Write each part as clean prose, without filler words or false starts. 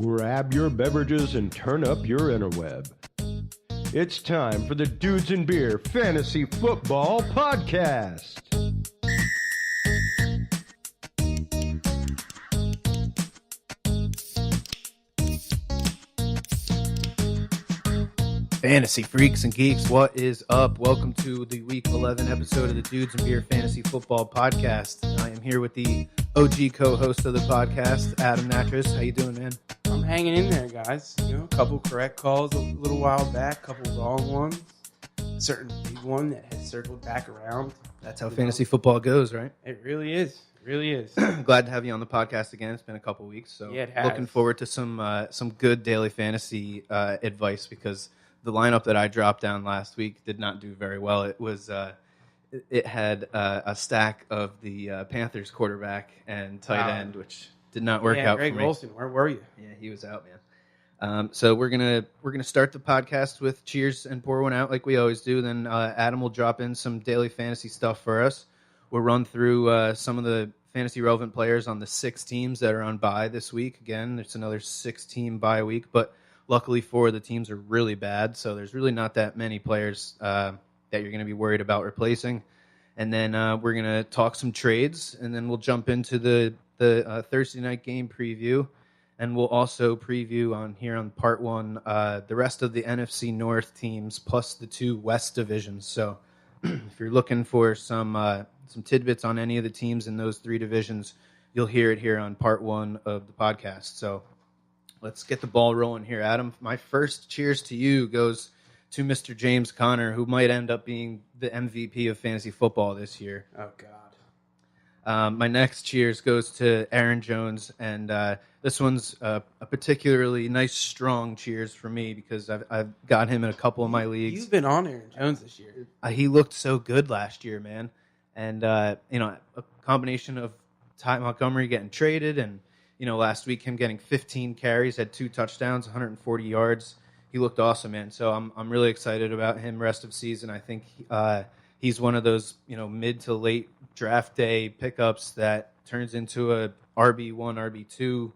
grab your beverages and turn up your interweb. It's time for the Dudes and Beer Fantasy Football Podcast. Fantasy freaks and geeks, what is up? Welcome to the Week 11 episode of the Dudes and Beer Fantasy Football Podcast. I am here with the OG co-host of the podcast, Adam Natras. How you doing, man? I'm hanging in there, guys. You know, a couple correct calls a little while back, a couple wrong ones, a certain big one that has circled back around. That's how fantasy football goes, right? It really is. It really is. Glad to have you on the podcast again. It's been a couple weeks, so Yeah, it has. looking forward to some good daily fantasy advice because the lineup that I dropped down last week did not do very well. It was it had a stack of the Panthers quarterback and tight end, which did not work out Greg for me. Olsen, where were you? Yeah, he was out, man. So we're gonna start the podcast with cheers and pour one out like we always do. Then Adam will drop in some daily fantasy stuff for us. We'll run through some of the fantasy relevant players on the 6 teams that are on bye this week. Again, it's another 6-team bye week, but luckily 4 of the teams are really bad, so there's really not that many players that you're going to be worried about replacing. And then we're going to talk some trades, and then we'll jump into the Thursday night game preview, and we'll also preview on part 1 the rest of the NFC North teams plus the 2 West divisions. So if you're looking for some tidbits on any of the teams in those 3 divisions, you'll hear it here on part 1 of the podcast. So let's get the ball rolling here, Adam. My first cheers to you goes to Mr. James Conner, who might end up being the MVP of fantasy football this year. Oh, God. My next cheers goes to Aaron Jones, and this one's a particularly nice, strong cheers for me because I've got him in a couple of my leagues. You've been on Aaron Jones this year. He looked so good last year, man. And, a combination of Ty Montgomery getting traded and, last week him getting 15 carries, had 2 touchdowns, 140 yards. He looked awesome, man. So I'm really excited about him rest of season. I think he's one of those, mid to late draft day pickups that turns into a RB1, RB2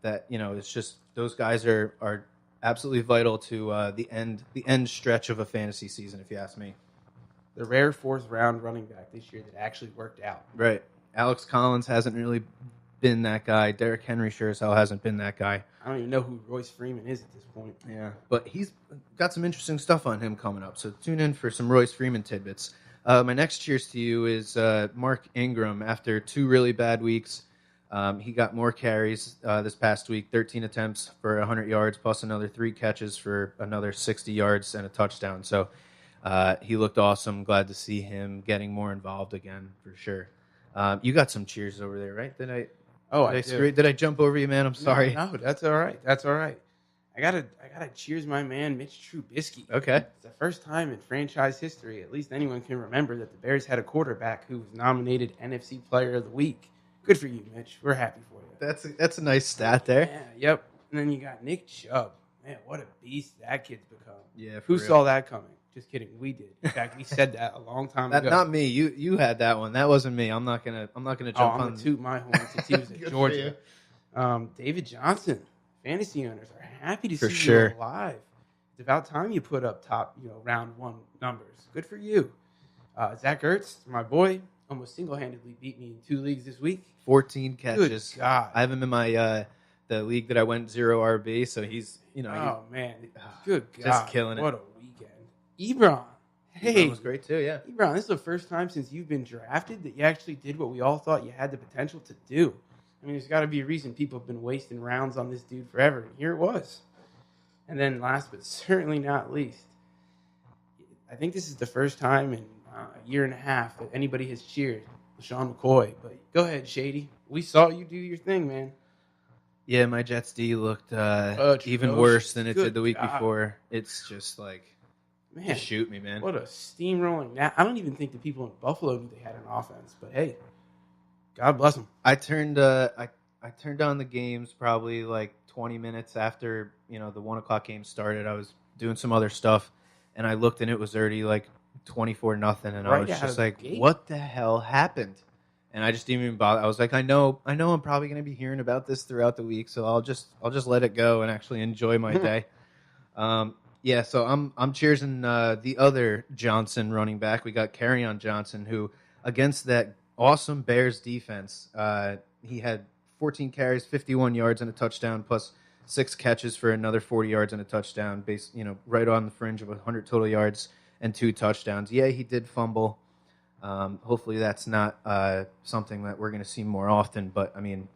that, it's just those guys are absolutely vital to the end stretch of a fantasy season, if you ask me. The rare 4th round running back this year that actually worked out. Right. Alex Collins hasn't really been that guy. Derrick Henry sure as hell hasn't been that guy. I don't even know who Royce Freeman is at this point. Yeah, but he's got some interesting stuff on him coming up, so tune in for some Royce Freeman tidbits. My next cheers to you is Mark Ingram. After 2 really bad weeks, he got more carries this past week, 13 attempts for 100 yards, plus another 3 catches for another 60 yards and a touchdown. So he looked awesome. Glad to see him getting more involved again, for sure. You got some cheers over there, right? Did I jump over you, man? I'm sorry. No, that's all right. That's all right. I gotta cheers my man, Mitch Trubisky. Okay. It's the first time in franchise history, at least anyone can remember, that the Bears had a quarterback who was nominated NFC Player of the Week. Good for you, Mitch. We're happy for you. That's a nice stat there. Yeah, yep. And then you got Nick Chubb. Man, what a beast that kid's become. Yeah. Who saw that coming? Just kidding. We did. In fact, we said that a long time ago. Not me. You had that one. That wasn't me. I'm not gonna jump on. I'm gonna toot my horn since he was at Georgia. David Johnson. Fantasy owners are happy to see you alive. It's about time you put up top, round 1 numbers. Good for you. Zach Ertz, my boy, almost single-handedly beat me in 2 leagues this week. 14 catches. Good God. I have him in my the league that I went 0 RB, so he's oh man, good God, just killing it. What a weekend. Ebron. Hey, Ebron was great too. Yeah, Ebron, this is the first time since you've been drafted that you actually did what we all thought you had the potential to do. I mean, there's got to be a reason people have been wasting rounds on this dude forever, and here it was. And then last but certainly not least, I think this is the first time in a year and a half that anybody has cheered LaShawn McCoy. But go ahead, Shady. We saw you do your thing, man. Yeah, my Jets D looked even worse than it did the week before. It's just like, man, just shoot me, man. What a steamrolling. I don't even think the people in Buffalo knew they had an offense, but hey, God bless them. I turned on the games probably like 20 minutes after the 1:00 game started. I was doing some other stuff, and I looked and it was already like 24-0, and I was just like, what the hell happened? And I just didn't even bother. I was like, I know I'm probably going to be hearing about this throughout the week, so I'll just let it go and actually enjoy my day. Yeah, so I'm cheersing the other Johnson running back. We got Kerryon Johnson, who against that awesome Bears defense, he had 14 carries, 51 yards, and a touchdown, plus 6 catches for another 40 yards and a touchdown, right on the fringe of 100 total yards and 2 touchdowns. Yeah, he did fumble. Hopefully that's not something that we're going to see more often, but I mean,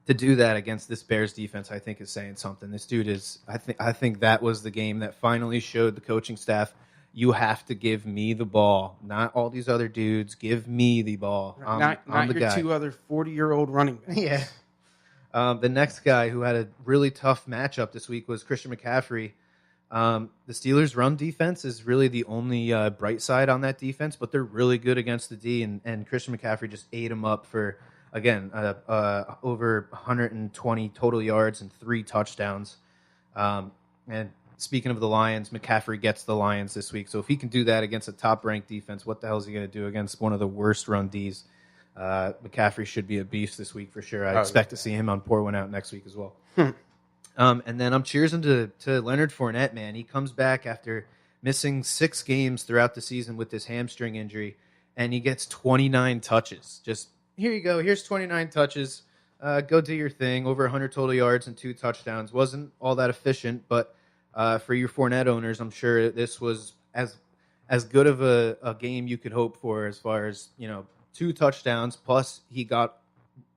to do that against this Bears defense, I think is saying something. This dude is. I think that was the game that finally showed the coaching staff, you have to give me the ball, not all these other dudes. Give me the ball. Not I'm the your guy. 2 other 40-year-old running backs. Yeah. The next guy who had a really tough matchup this week was Christian McCaffrey. The Steelers' run defense is really the only bright side on that defense, but they're really good against the D, and Christian McCaffrey just ate him up for, again, over 120 total yards and 3 touchdowns. And speaking of the Lions, McCaffrey gets the Lions this week, so if he can do that against a top-ranked defense, what the hell is he going to do against one of the worst run Ds? McCaffrey should be a beast this week for sure. I expect to see him on Pour One Out next week as well. And then I'm cheersing to Leonard Fournette, man. He comes back after missing 6 games throughout the season with this hamstring injury, and he gets 29 touches. Just, here you go. Here's 29 touches. Go do your thing. Over 100 total yards and 2 touchdowns. Wasn't all that efficient, but for your Fournette owners, I'm sure this was as good of a game you could hope for as far as, 2 touchdowns, plus he got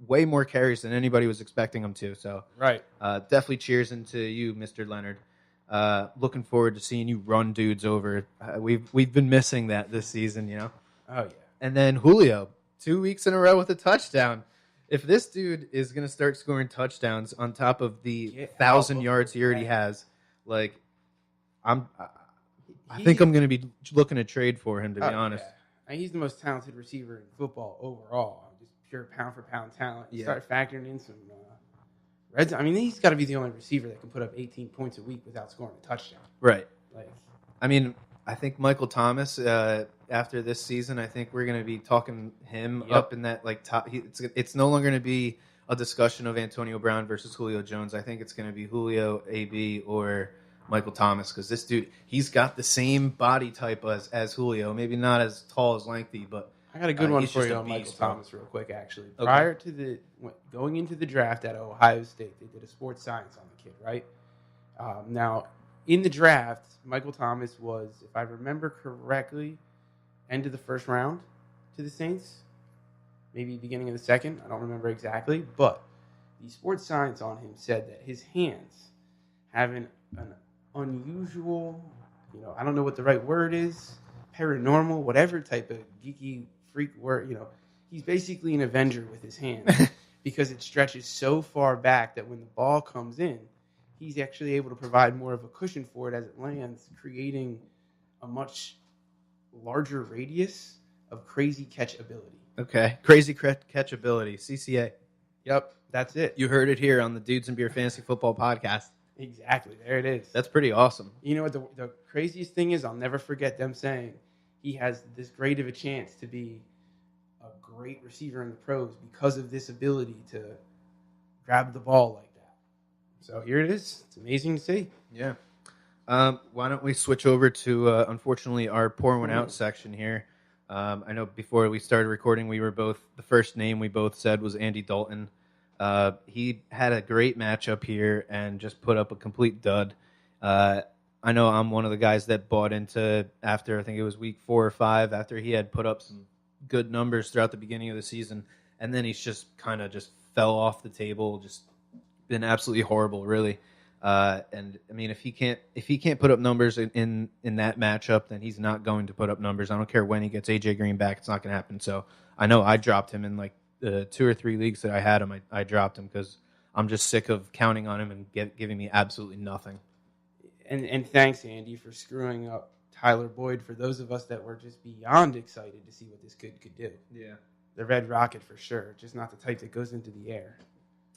way more carries than anybody was expecting him to. So right, definitely cheers into you, Mr. Leonard. Looking forward to seeing you run dudes over. We've been missing that this season, Oh yeah. And then Julio, 2 weeks in a row with a touchdown. If this dude is going to start scoring touchdowns on top of the 1,000 yards he already has, I think I'm going to be looking to trade for him, to be honest. Yeah. And he's the most talented receiver in football overall. Just pure pound-for-pound talent. You start factoring in some red zone. I mean, he's got to be the only receiver that can put up 18 points a week without scoring a touchdown. Right. I think Michael Thomas, after this season, I think we're going to be talking him up in that top. It's no longer going to be a discussion of Antonio Brown versus Julio Jones. I think it's going to be Julio, AB, or Michael Thomas, because this dude, he's got the same body type as Julio. Maybe not as tall as lengthy, but I got a good one for you on Michael Thomas real quick, actually. Okay. Prior to going into the draft at Ohio State, they did a sports science on the kid, right? Now, in the draft, Michael Thomas was, if I remember correctly, end of the first round to the Saints. Maybe beginning of the second. I don't remember exactly. But the sports science on him said that his hands have an unusual, I don't know what the right word is, paranormal, whatever type of geeky freak word, he's basically an Avenger with his hands because it stretches so far back that when the ball comes in, he's actually able to provide more of a cushion for it as it lands, creating a much larger radius of crazy catch ability. Okay. Crazy catch ability, CCA. Yep, that's it. You heard it here on the Dudes and Beer Fantasy Football Podcast. Exactly. There it is. That's pretty awesome. You know what the craziest thing is? I'll never forget them saying he has this great of a chance to be a great receiver in the pros because of this ability to grab the ball like that. So here it is. It's amazing to see. Yeah. Why don't we switch over to, unfortunately, our Pour One Out section here. I know before we started recording, the first name we both said was Andy Dalton. He had a great matchup here and just put up a complete dud. I know I'm one of the guys that bought into after, I think it was week 4 or 5, after he had put up some good numbers throughout the beginning of the season, and then he's just kind of just fell off the table, just been absolutely horrible, really. And I mean, if he can't put up numbers in that matchup, then he's not going to put up numbers. I don't care when he gets AJ Green back; it's not going to happen. So I know I dropped him in like the 2 or 3 leagues that I had him. I dropped him because I'm just sick of counting on him and giving me absolutely nothing. And thanks, Andy, for screwing up Tyler Boyd. For those of us that were just beyond excited to see what this kid could do. Yeah, the Red Rocket for sure, just not the type that goes into the air.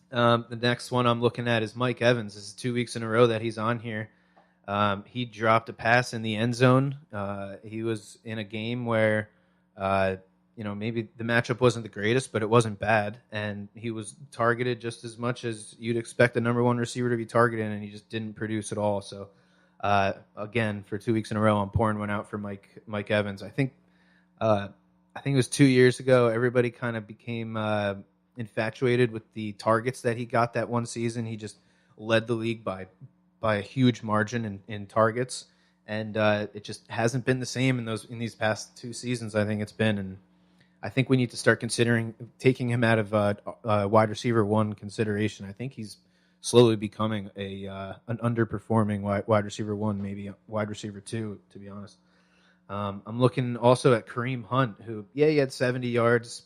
The next one I'm looking at is Mike Evans. This is 2 weeks in a row that he's on here. He dropped a pass in the end zone. He was in a game where maybe the matchup wasn't the greatest, but it wasn't bad, and he was targeted just as much as you'd expect a number one receiver to be targeted, and he just didn't produce at all. So, again, for 2 weeks in a row, I'm pouring one out for Mike Evans. I think it was 2 years ago. Everybody kind of became infatuated with the targets that he got that one season. He just led the league by a huge margin in targets, and it just hasn't been the same in these past 2 seasons. I think it's been, and I think we need to start considering taking him out of wide receiver one consideration. I think he's slowly becoming an underperforming wide receiver one, maybe wide receiver two, to be honest. I'm looking also at Kareem Hunt, who, he had 70 yards,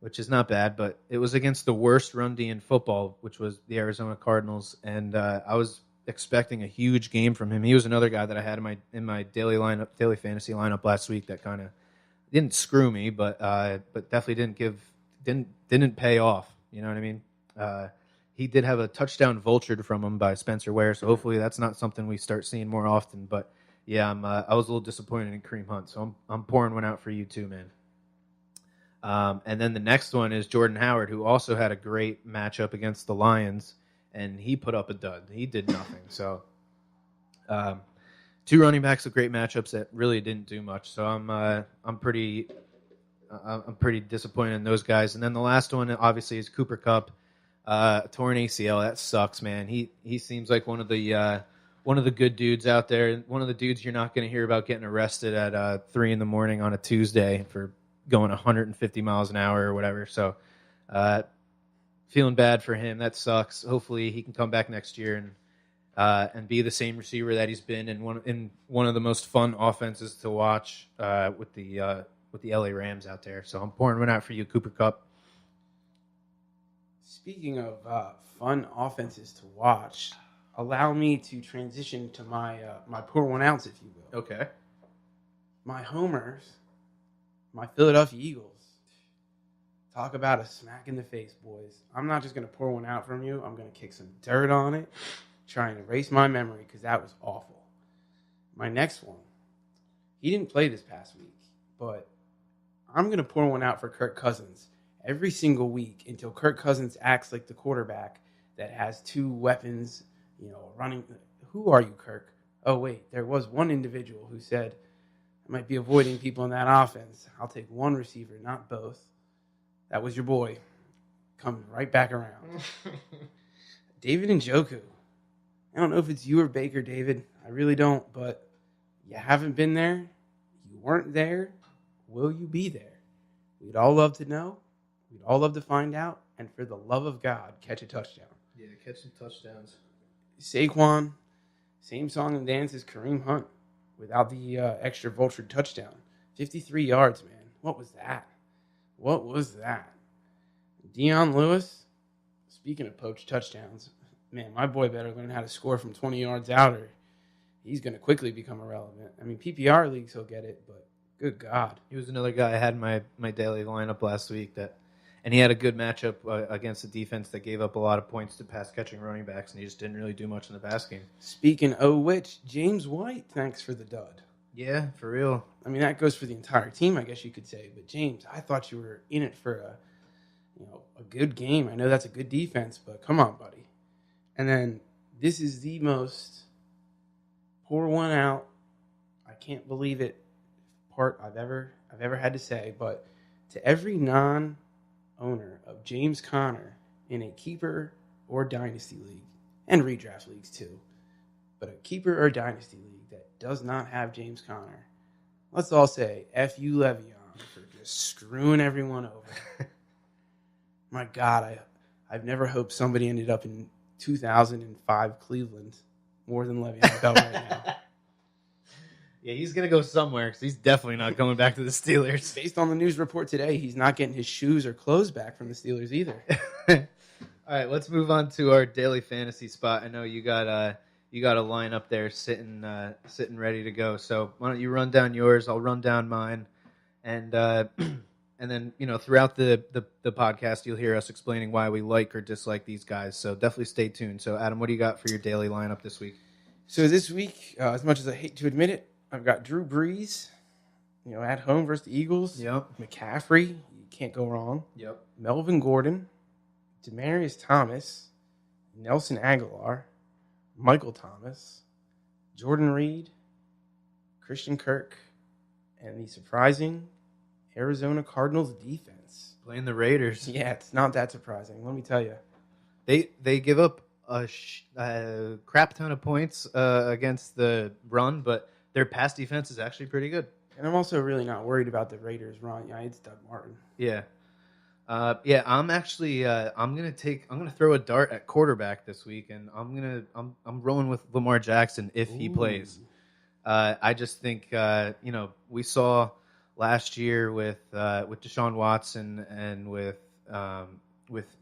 which is not bad, but it was against the worst run D in football, which was the Arizona Cardinals, and I was expecting a huge game from him. He was another guy that I had in my daily fantasy lineup last week that kind of didn't screw me, but definitely didn't pay off. You know what I mean? He did have a touchdown vultured from him by Spencer Ware, so hopefully that's not something we start seeing more often. But yeah, I was a little disappointed in Kareem Hunt, so I'm pouring one out for you too, man. And then the next one is Jordan Howard, who also had a great matchup against the Lions, and he put up a dud. He did nothing. So 2 running backs with great matchups that really didn't do much. So I'm pretty disappointed in those guys. And then the last one obviously is Cooper Kupp, torn ACL. That sucks, man. He seems like one of the good dudes out there. One of the dudes you're not going to hear about getting arrested at 3 a.m. on a Tuesday for going 150 miles an hour or whatever. So feeling bad for him. That sucks. Hopefully he can come back next year and be the same receiver that he's been in one of the most fun offenses to watch with the LA Rams out there. So I'm pouring one out for you, Cooper Kupp. Speaking of fun offenses to watch, allow me to transition to my pour one outs, if you will. Okay. My homers, my Philadelphia Eagles. Talk about a smack in the face, boys. I'm not just going to pour one out from you. I'm going to kick some dirt on it, try and erase my memory, because that was awful. My next one, he didn't play this past week, but I'm going to pour one out for Kirk Cousins every single week until Kirk Cousins acts like the quarterback that has 2 weapons, running. Who are you, Kirk? Oh, wait, there was one individual who said, I might be avoiding people in that offense. I'll take one receiver, not both. That was your boy. Coming right back around. David Njoku. I don't know if it's you or Baker, David. I really don't, but you haven't been there. You weren't there. Will you be there? We'd all love to know. We'd all love to find out. And for the love of God, catch a touchdown. Yeah, catch some touchdowns. Saquon, same song and dance as Kareem Hunt without the extra vultured touchdown. 53 yards, man. What was that? What was that? Deion Lewis, speaking of poached touchdowns, man, my boy better learn how to score from 20 yards out or he's going to quickly become irrelevant. I mean, PPR leagues, he'll get it, but good God. He was another guy I had in my daily lineup last week, and he had a good matchup against a defense that gave up a lot of points to pass-catching running backs, and he just didn't really do much in the pass game. Speaking of which, James White, thanks for the dud. Yeah, for real. I mean, that goes for the entire team, I guess you could say. But James, I thought you were in it for a good game. I know that's a good defense, but come on, buddy. And then this is the most pour one out, I can't believe it, part I've ever had to say. But to every non-owner of James Conner in a keeper or dynasty league, and redraft leagues too, but a keeper or dynasty league that does not have James Conner, let's all say F you Le'Veon for just screwing everyone over. My God, I've never hoped somebody ended up in 2005 Cleveland more than Le'Veon Bell right now. Yeah, he's going to go somewhere because he's definitely not coming back to the Steelers. Based on the news report today, he's not getting his shoes or clothes back from the Steelers either. All right, let's move on to our daily fantasy spot. I know you got a line up there sitting ready to go. So why don't you run down yours? I'll run down mine, and then throughout the podcast you'll hear us explaining why we like or dislike these guys. So definitely stay tuned. So Adam, what do you got for your daily lineup this week? So this week, as much as I hate to admit it, I've got Drew Brees, at home versus the Eagles. Yep. McCaffrey, you can't go wrong. Yep. Melvin Gordon, Demaryius Thomas, Nelson Aguilar, Michael Thomas, Jordan Reed, Christian Kirk, and the surprising Arizona Cardinals defense. Playing the Raiders. Yeah, it's not that surprising. Let me tell you. They give up a crap ton of points against the run, but their pass defense is actually pretty good. And I'm also really not worried about the Raiders run. Yeah, it's Doug Martin. Yeah. I'm actually I'm gonna throw a dart at quarterback this week, and I'm rolling with Lamar Jackson if he plays. I just think we saw last year with Deshaun Watson and with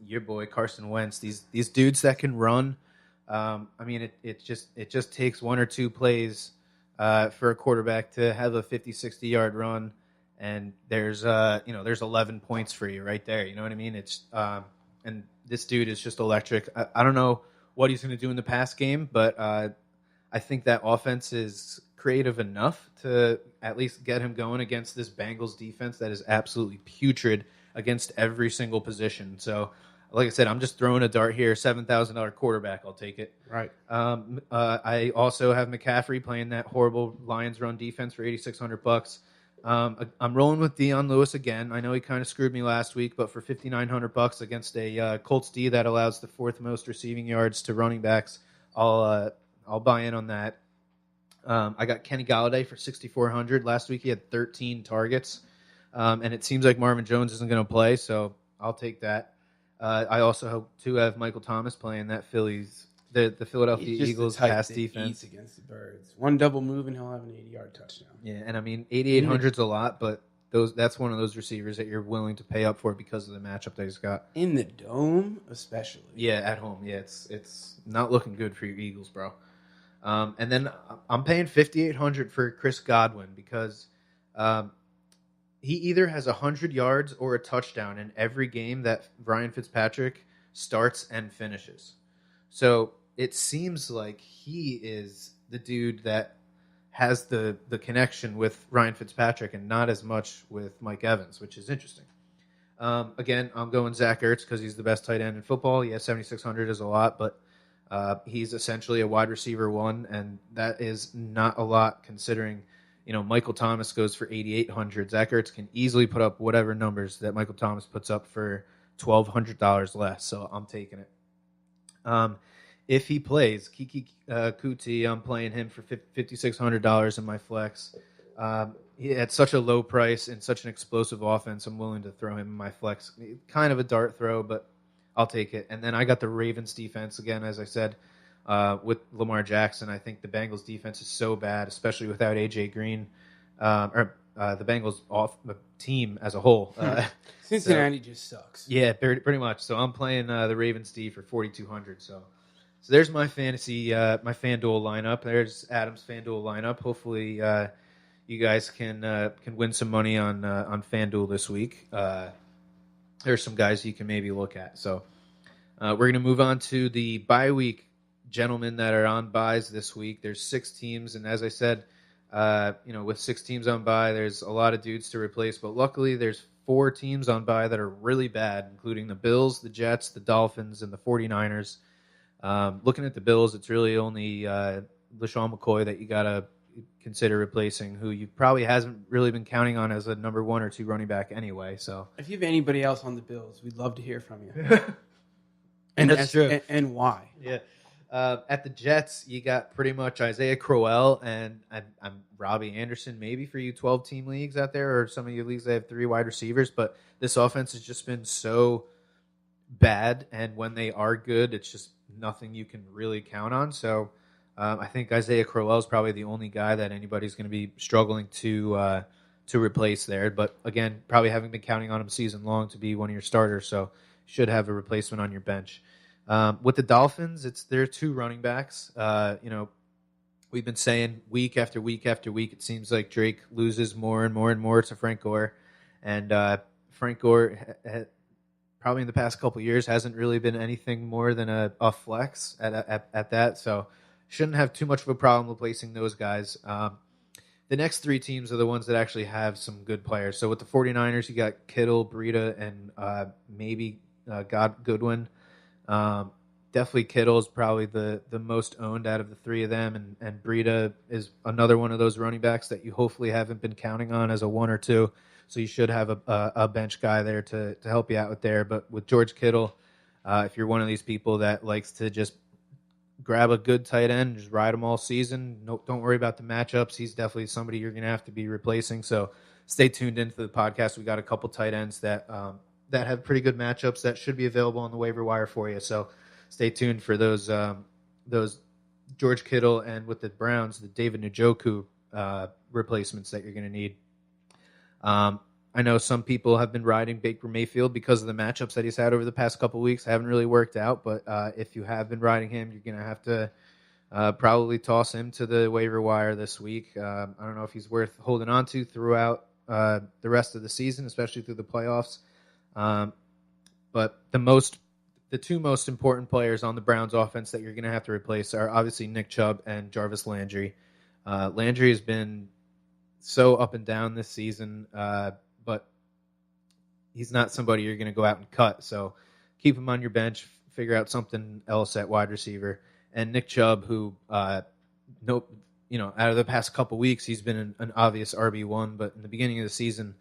your boy Carson Wentz, these dudes that can run. It just takes one or two plays for a quarterback to have a 50-60 yard run. And there's 11 points for you right there. You know what I mean? It's and this dude is just electric. I don't know what he's going to do in the pass game, but I think that offense is creative enough to at least get him going against this Bengals defense that is absolutely putrid against every single position. So, like I said, I'm just throwing a dart here. $7,000 quarterback, I'll take it. Right. I also have McCaffrey playing that horrible Lions run defense for $8,600. I'm rolling with Dion Lewis again. I know he kind of screwed me last week, but for $5,900 against a Colts D that allows the fourth most receiving yards to running backs, I'll buy in on that. I got Kenny Galladay for $6,400. Last week he had 13 targets, and it seems like Marvin Jones isn't going to play, so I'll take that. I also hope to have Michael Thomas playing that the Philadelphia Eagles pass defense against the Birds. One double move and he'll have an 80-yard touchdown. Yeah, and 8,800's a lot, but that's one of those receivers that you're willing to pay up for because of the matchup that he's got in the dome, especially. Yeah, at home. Yeah, it's not looking good for your Eagles, bro. And then I'm paying $5,800 for Chris Godwin because he either has 100 yards or a touchdown in every game that Ryan Fitzpatrick starts and finishes. So it seems like he is the dude that has the connection with Ryan Fitzpatrick and not as much with Mike Evans, which is interesting. Again, I'm going Zach Ertz because he's the best tight end in football. Yeah, 7,600 is a lot, but he's essentially a wide receiver one, and that is not a lot considering, Michael Thomas goes for 8,800. Zach Ertz can easily put up whatever numbers that Michael Thomas puts up for $1,200 less, so I'm taking it. If he plays, Kiki Kuti, I'm playing him for $5,600 in my flex. He at such a low price and such an explosive offense, I'm willing to throw him in my flex. Kind of a dart throw, but I'll take it. And then I got the Ravens defense again, as I said, with Lamar Jackson. I think the Bengals defense is so bad, especially without A.J. Green, the Bengals team as a whole. Cincinnati just sucks. Yeah, pretty much. So I'm playing the Ravens D for $4,200. So there's my fantasy, my FanDuel lineup. There's Adam's FanDuel lineup. Hopefully, you guys can win some money on FanDuel this week. There's some guys you can maybe look at. So we're going to move on to the bye week gentlemen that are on buys this week. There's 6 teams, and as I said, with 6 teams on bye, there's a lot of dudes to replace. But luckily, there's 4 teams on bye that are really bad, including the Bills, the Jets, the Dolphins, and the 49ers. Looking at the Bills, it's really only LaShawn McCoy that you got to consider replacing, who you probably hasn't really been counting on as a number 1 or 2 running back anyway. So if you have anybody else on the Bills, we'd love to hear from you. And that's true. And why? Yeah. At the Jets, you got pretty much Isaiah Crowell and I'm Robbie Anderson, maybe for you 12-team leagues out there, or some of your leagues that have 3 wide receivers. But this offense has just been so bad, and when they are good, it's just nothing you can really count on. So I think Isaiah Crowell is probably the only guy that anybody's going to be struggling to replace there. But again, probably haven't been counting on him season long to be one of your starters, so should have a replacement on your bench. With the Dolphins, there are 2 running backs. We've been saying week after week after week, it seems like Drake loses more and more and more to Frank Gore. And Frank Gore, probably in the past couple of years, hasn't really been anything more than a flex at that. So shouldn't have too much of a problem replacing those guys. the next three teams are the ones that actually have some good players. So with the 49ers, you got Kittle, Breida, and maybe Goodwin. Definitely Kittle is probably the most owned out of the three of them, and Breida is another one of those running backs that you hopefully haven't been counting on as a 1 or 2. So you should have a bench guy there to help you out with there. But with George Kittle, if you're one of these people that likes to just grab a good tight end, just ride him all season, don't worry about the matchups. He's definitely somebody you're going to have to be replacing. So stay tuned into the podcast. We got a couple tight ends that have pretty good matchups that should be available on the waiver wire for you. So stay tuned for those George Kittle and with the Browns, the David Njoku replacements that you're going to need. I know some people have been riding Baker Mayfield because of the matchups that he's had over the past couple of weeks. Haven't really worked out, but if you have been riding him, you're going to have to probably toss him to the waiver wire this week. I don't know if he's worth holding on to throughout the rest of the season, especially through the playoffs. But the two most important players on the Browns offense that you're going to have to replace are obviously Nick Chubb and Jarvis Landry. Landry has been so up and down this season, but he's not somebody you're going to go out and cut. So keep him on your bench, figure out something else at wide receiver. And Nick Chubb, who, out of the past couple weeks, he's been an obvious RB1, but in the beginning of the season,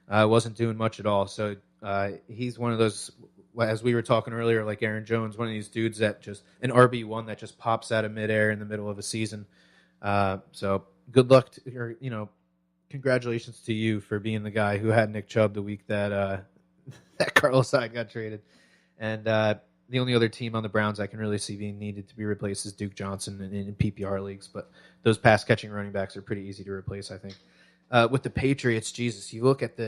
wasn't doing much at all. So he's one of those, as we were talking earlier, like Aaron Jones, one of these dudes that just an RB1 that just pops out of midair in the middle of a season. So good luck congratulations to you for being the guy who had Nick Chubb the week that that Carlos Hyde got traded. And the only other team on the Browns I can really see being needed to be replaced is Duke Johnson in PPR leagues. But those pass-catching running backs are pretty easy to replace, I think. With the Patriots, Jesus, you look at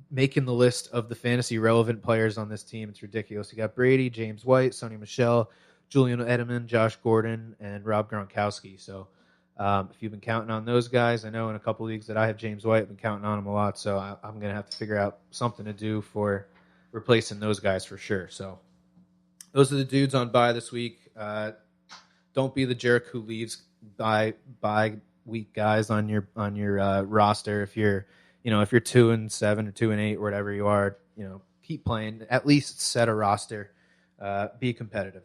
making the list of the fantasy relevant players on this team, it's ridiculous. You got Brady, James White, Sonny Michel, Julian Edelman, Josh Gordon, and Rob Gronkowski. So if you've been counting on those guys, I know in a couple leagues that I have James White, I've been counting on him a lot, so I'm going to have to figure out something to do for replacing those guys for sure. So those are the dudes on bye this week. Don't be the jerk who leaves bye week guys on your roster. If you're 2-7 or 2-8 or whatever you are, keep playing. At least set a roster. Be competitive.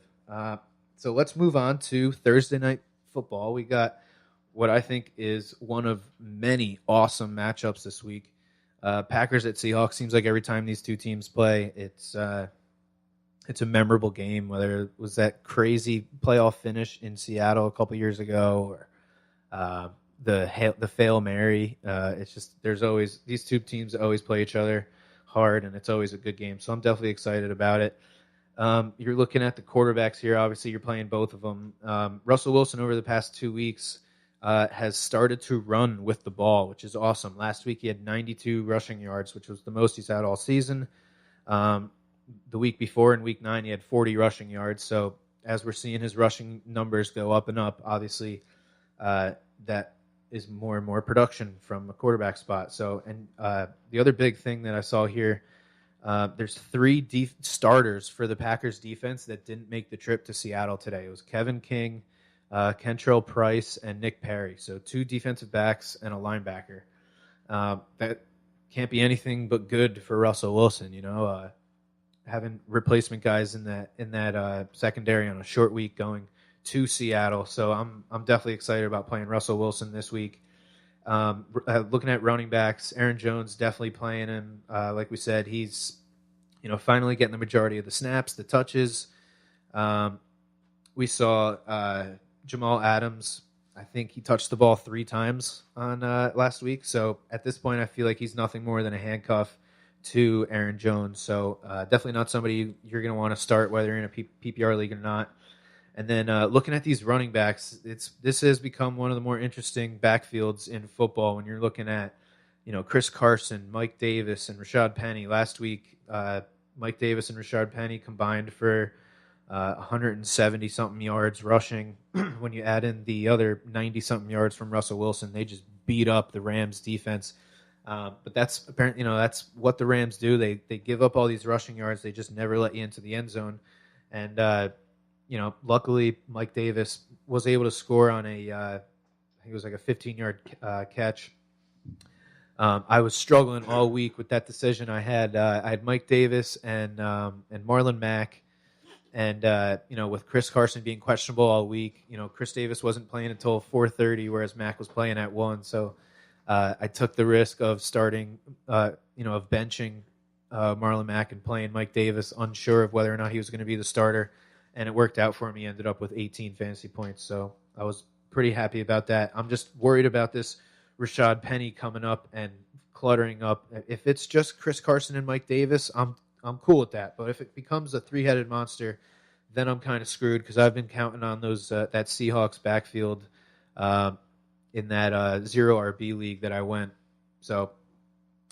So let's move on to Thursday night football. We got what I think is one of many awesome matchups this week. Packers at Seahawks. Seems like every time these two teams play, it's a memorable game, whether it was that crazy playoff finish in Seattle a couple years ago or the Hail Mary. It's just these two teams always play each other hard, and it's always a good game. So I'm definitely excited about it. You're looking at the quarterbacks here. Obviously, you're playing both of them. Russell Wilson over the past 2 weeks has started to run with the ball, which is awesome. Last week he had 92 rushing yards, which was the most he's had all season. The week before, in week 9, he had 40 rushing yards. So as we're seeing his rushing numbers go up and up, obviously that is more and more production from a quarterback spot. So, and the other big thing that I saw here, there's 3 starters for the Packers defense that didn't make the trip to Seattle today. It was Kevin King, Kentrell Price, and Nick Perry. So 2 defensive backs and a linebacker. That can't be anything but good for Russell Wilson. Having replacement guys in that secondary on a short week going to Seattle. So I'm definitely excited about playing Russell Wilson this week. Looking at running backs, Aaron Jones definitely playing him. Like we said, he's finally getting the majority of the snaps, the touches. We saw Jamal Adams. I think he touched the ball 3 times on last week. So at this point, I feel like he's nothing more than a handcuff to Aaron Jones. So definitely not somebody you're going to want to start, whether you're in a PPR league or not. And then looking at these running backs, this has become one of the more interesting backfields in football when you're looking at, Chris Carson, Mike Davis, and Rashad Penny. Last week, Mike Davis and Rashad Penny combined for 170-something yards rushing. When you add in the other 90-something yards from Russell Wilson, they just beat up the Rams defense. But that's apparently, that's what the Rams do. They give up all these rushing yards. They just never let you into the end zone. And, luckily Mike Davis was able to score on a it was like a 15-yard catch. I was struggling all week with that decision. I had Mike Davis and Marlon Mack, and with Chris Carson being questionable all week, Chris Davis wasn't playing until 4:30, whereas Mack was playing at 1. So I took the risk of starting, of benching Marlon Mack and playing Mike Davis, unsure of whether or not he was going to be the starter, and it worked out for him. He ended up with 18 fantasy points, so I was pretty happy about that. I'm just worried about this Rashad Penny coming up and cluttering up. If it's just Chris Carson and Mike Davis, I'm cool with that. But if it becomes a three-headed monster, then I'm kind of screwed because I've been counting on those that Seahawks backfield in that 0 RB league that I went. So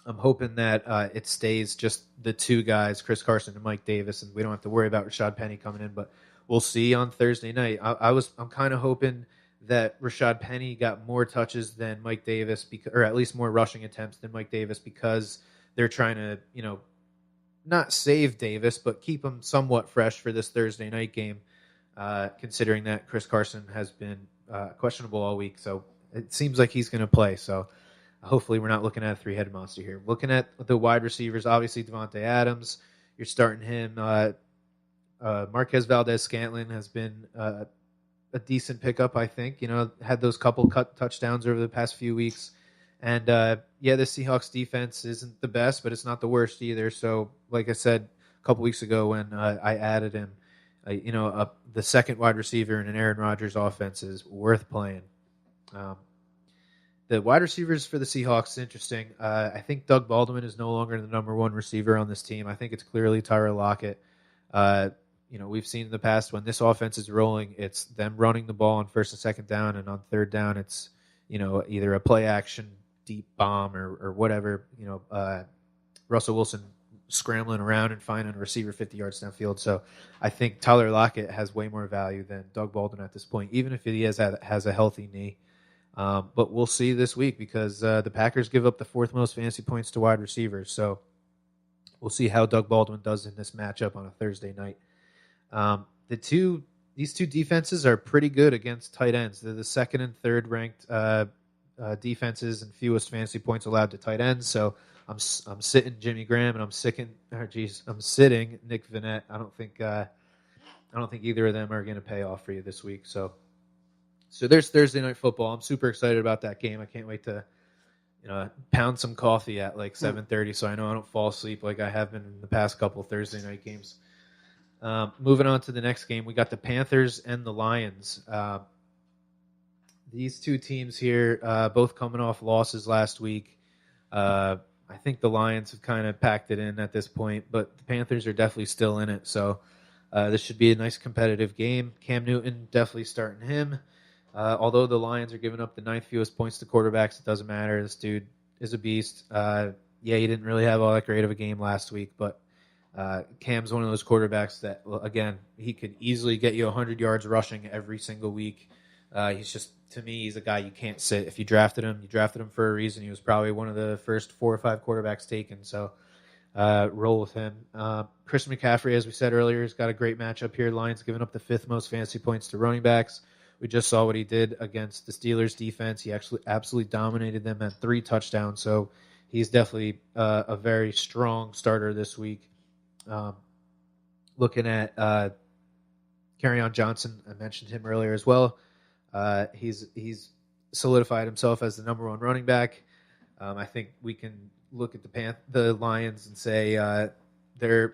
I'm hoping that it stays just the two guys, Chris Carson and Mike Davis, and we don't have to worry about Rashad Penny coming in. But we'll see on Thursday night. I'm kind of hoping that Rashad Penny got more touches than Mike Davis, or at least more rushing attempts than Mike Davis, because they're trying to, not save Davis, but keep him somewhat fresh for this Thursday night game, considering that Chris Carson has been questionable all week. So it seems like he's going to play. So hopefully we're not looking at a three-headed monster here. Looking at the wide receivers, obviously Devontae Adams, you're starting him. Marquez Valdez-Scantling has been a decent pickup, I think. Had those couple cut touchdowns over the past few weeks. And, the Seahawks defense isn't the best, but it's not the worst either. So, like I said a couple weeks ago when I added him, the second wide receiver in an Aaron Rodgers offense is worth playing. The wide receivers for the Seahawks is interesting. I think Doug Baldwin is no longer the number one receiver on this team. I think it's clearly Tyler Lockett. We've seen in the past when this offense is rolling, it's them running the ball on first and second down, and on third down, it's either a play action deep bomb or whatever. Russell Wilson scrambling around and finding a receiver 50 yards downfield. So I think Tyler Lockett has way more value than Doug Baldwin at this point, even if he has a healthy knee. But we'll see this week because the Packers give up the fourth most fantasy points to wide receivers. So we'll see how Doug Baldwin does in this matchup on a Thursday night. These two defenses are pretty good against tight ends. They're the second and third ranked defenses and fewest fantasy points allowed to tight ends. So I'm sitting Jimmy Graham and I'm sitting Nick Vannett. I don't think either of them are going to pay off for you this week. So there's Thursday night football. I'm super excited about that game. I can't wait to pound some coffee at like 7:30, so I know I don't fall asleep like I have been in the past couple Thursday night games. Moving on to the next game, we got the Panthers and the Lions. These two teams here, both coming off losses last week. I think the Lions have kind of packed it in at this point, but the Panthers are definitely still in it. So this should be a nice competitive game. Cam Newton, definitely starting him. Although the Lions are giving up the ninth fewest points to quarterbacks, it doesn't matter. This dude is a beast. He didn't really have all that great of a game last week, but Cam's one of those quarterbacks that, again, he could easily get you 100 yards rushing every single week. To me, he's a guy you can't sit. If you drafted him for a reason. He was probably one of the first 4 or 5 quarterbacks taken, so roll with him. Christian McCaffrey, as we said earlier, has got a great matchup here. Lions giving up the 5th most fantasy points to running backs. We just saw what he did against the Steelers defense. He actually absolutely dominated them at 3 touchdowns. So he's definitely a very strong starter this week. Looking at Kerryon Johnson, I mentioned him earlier as well. He's solidified himself as the number 1 running back. I think we can look at the Lions and say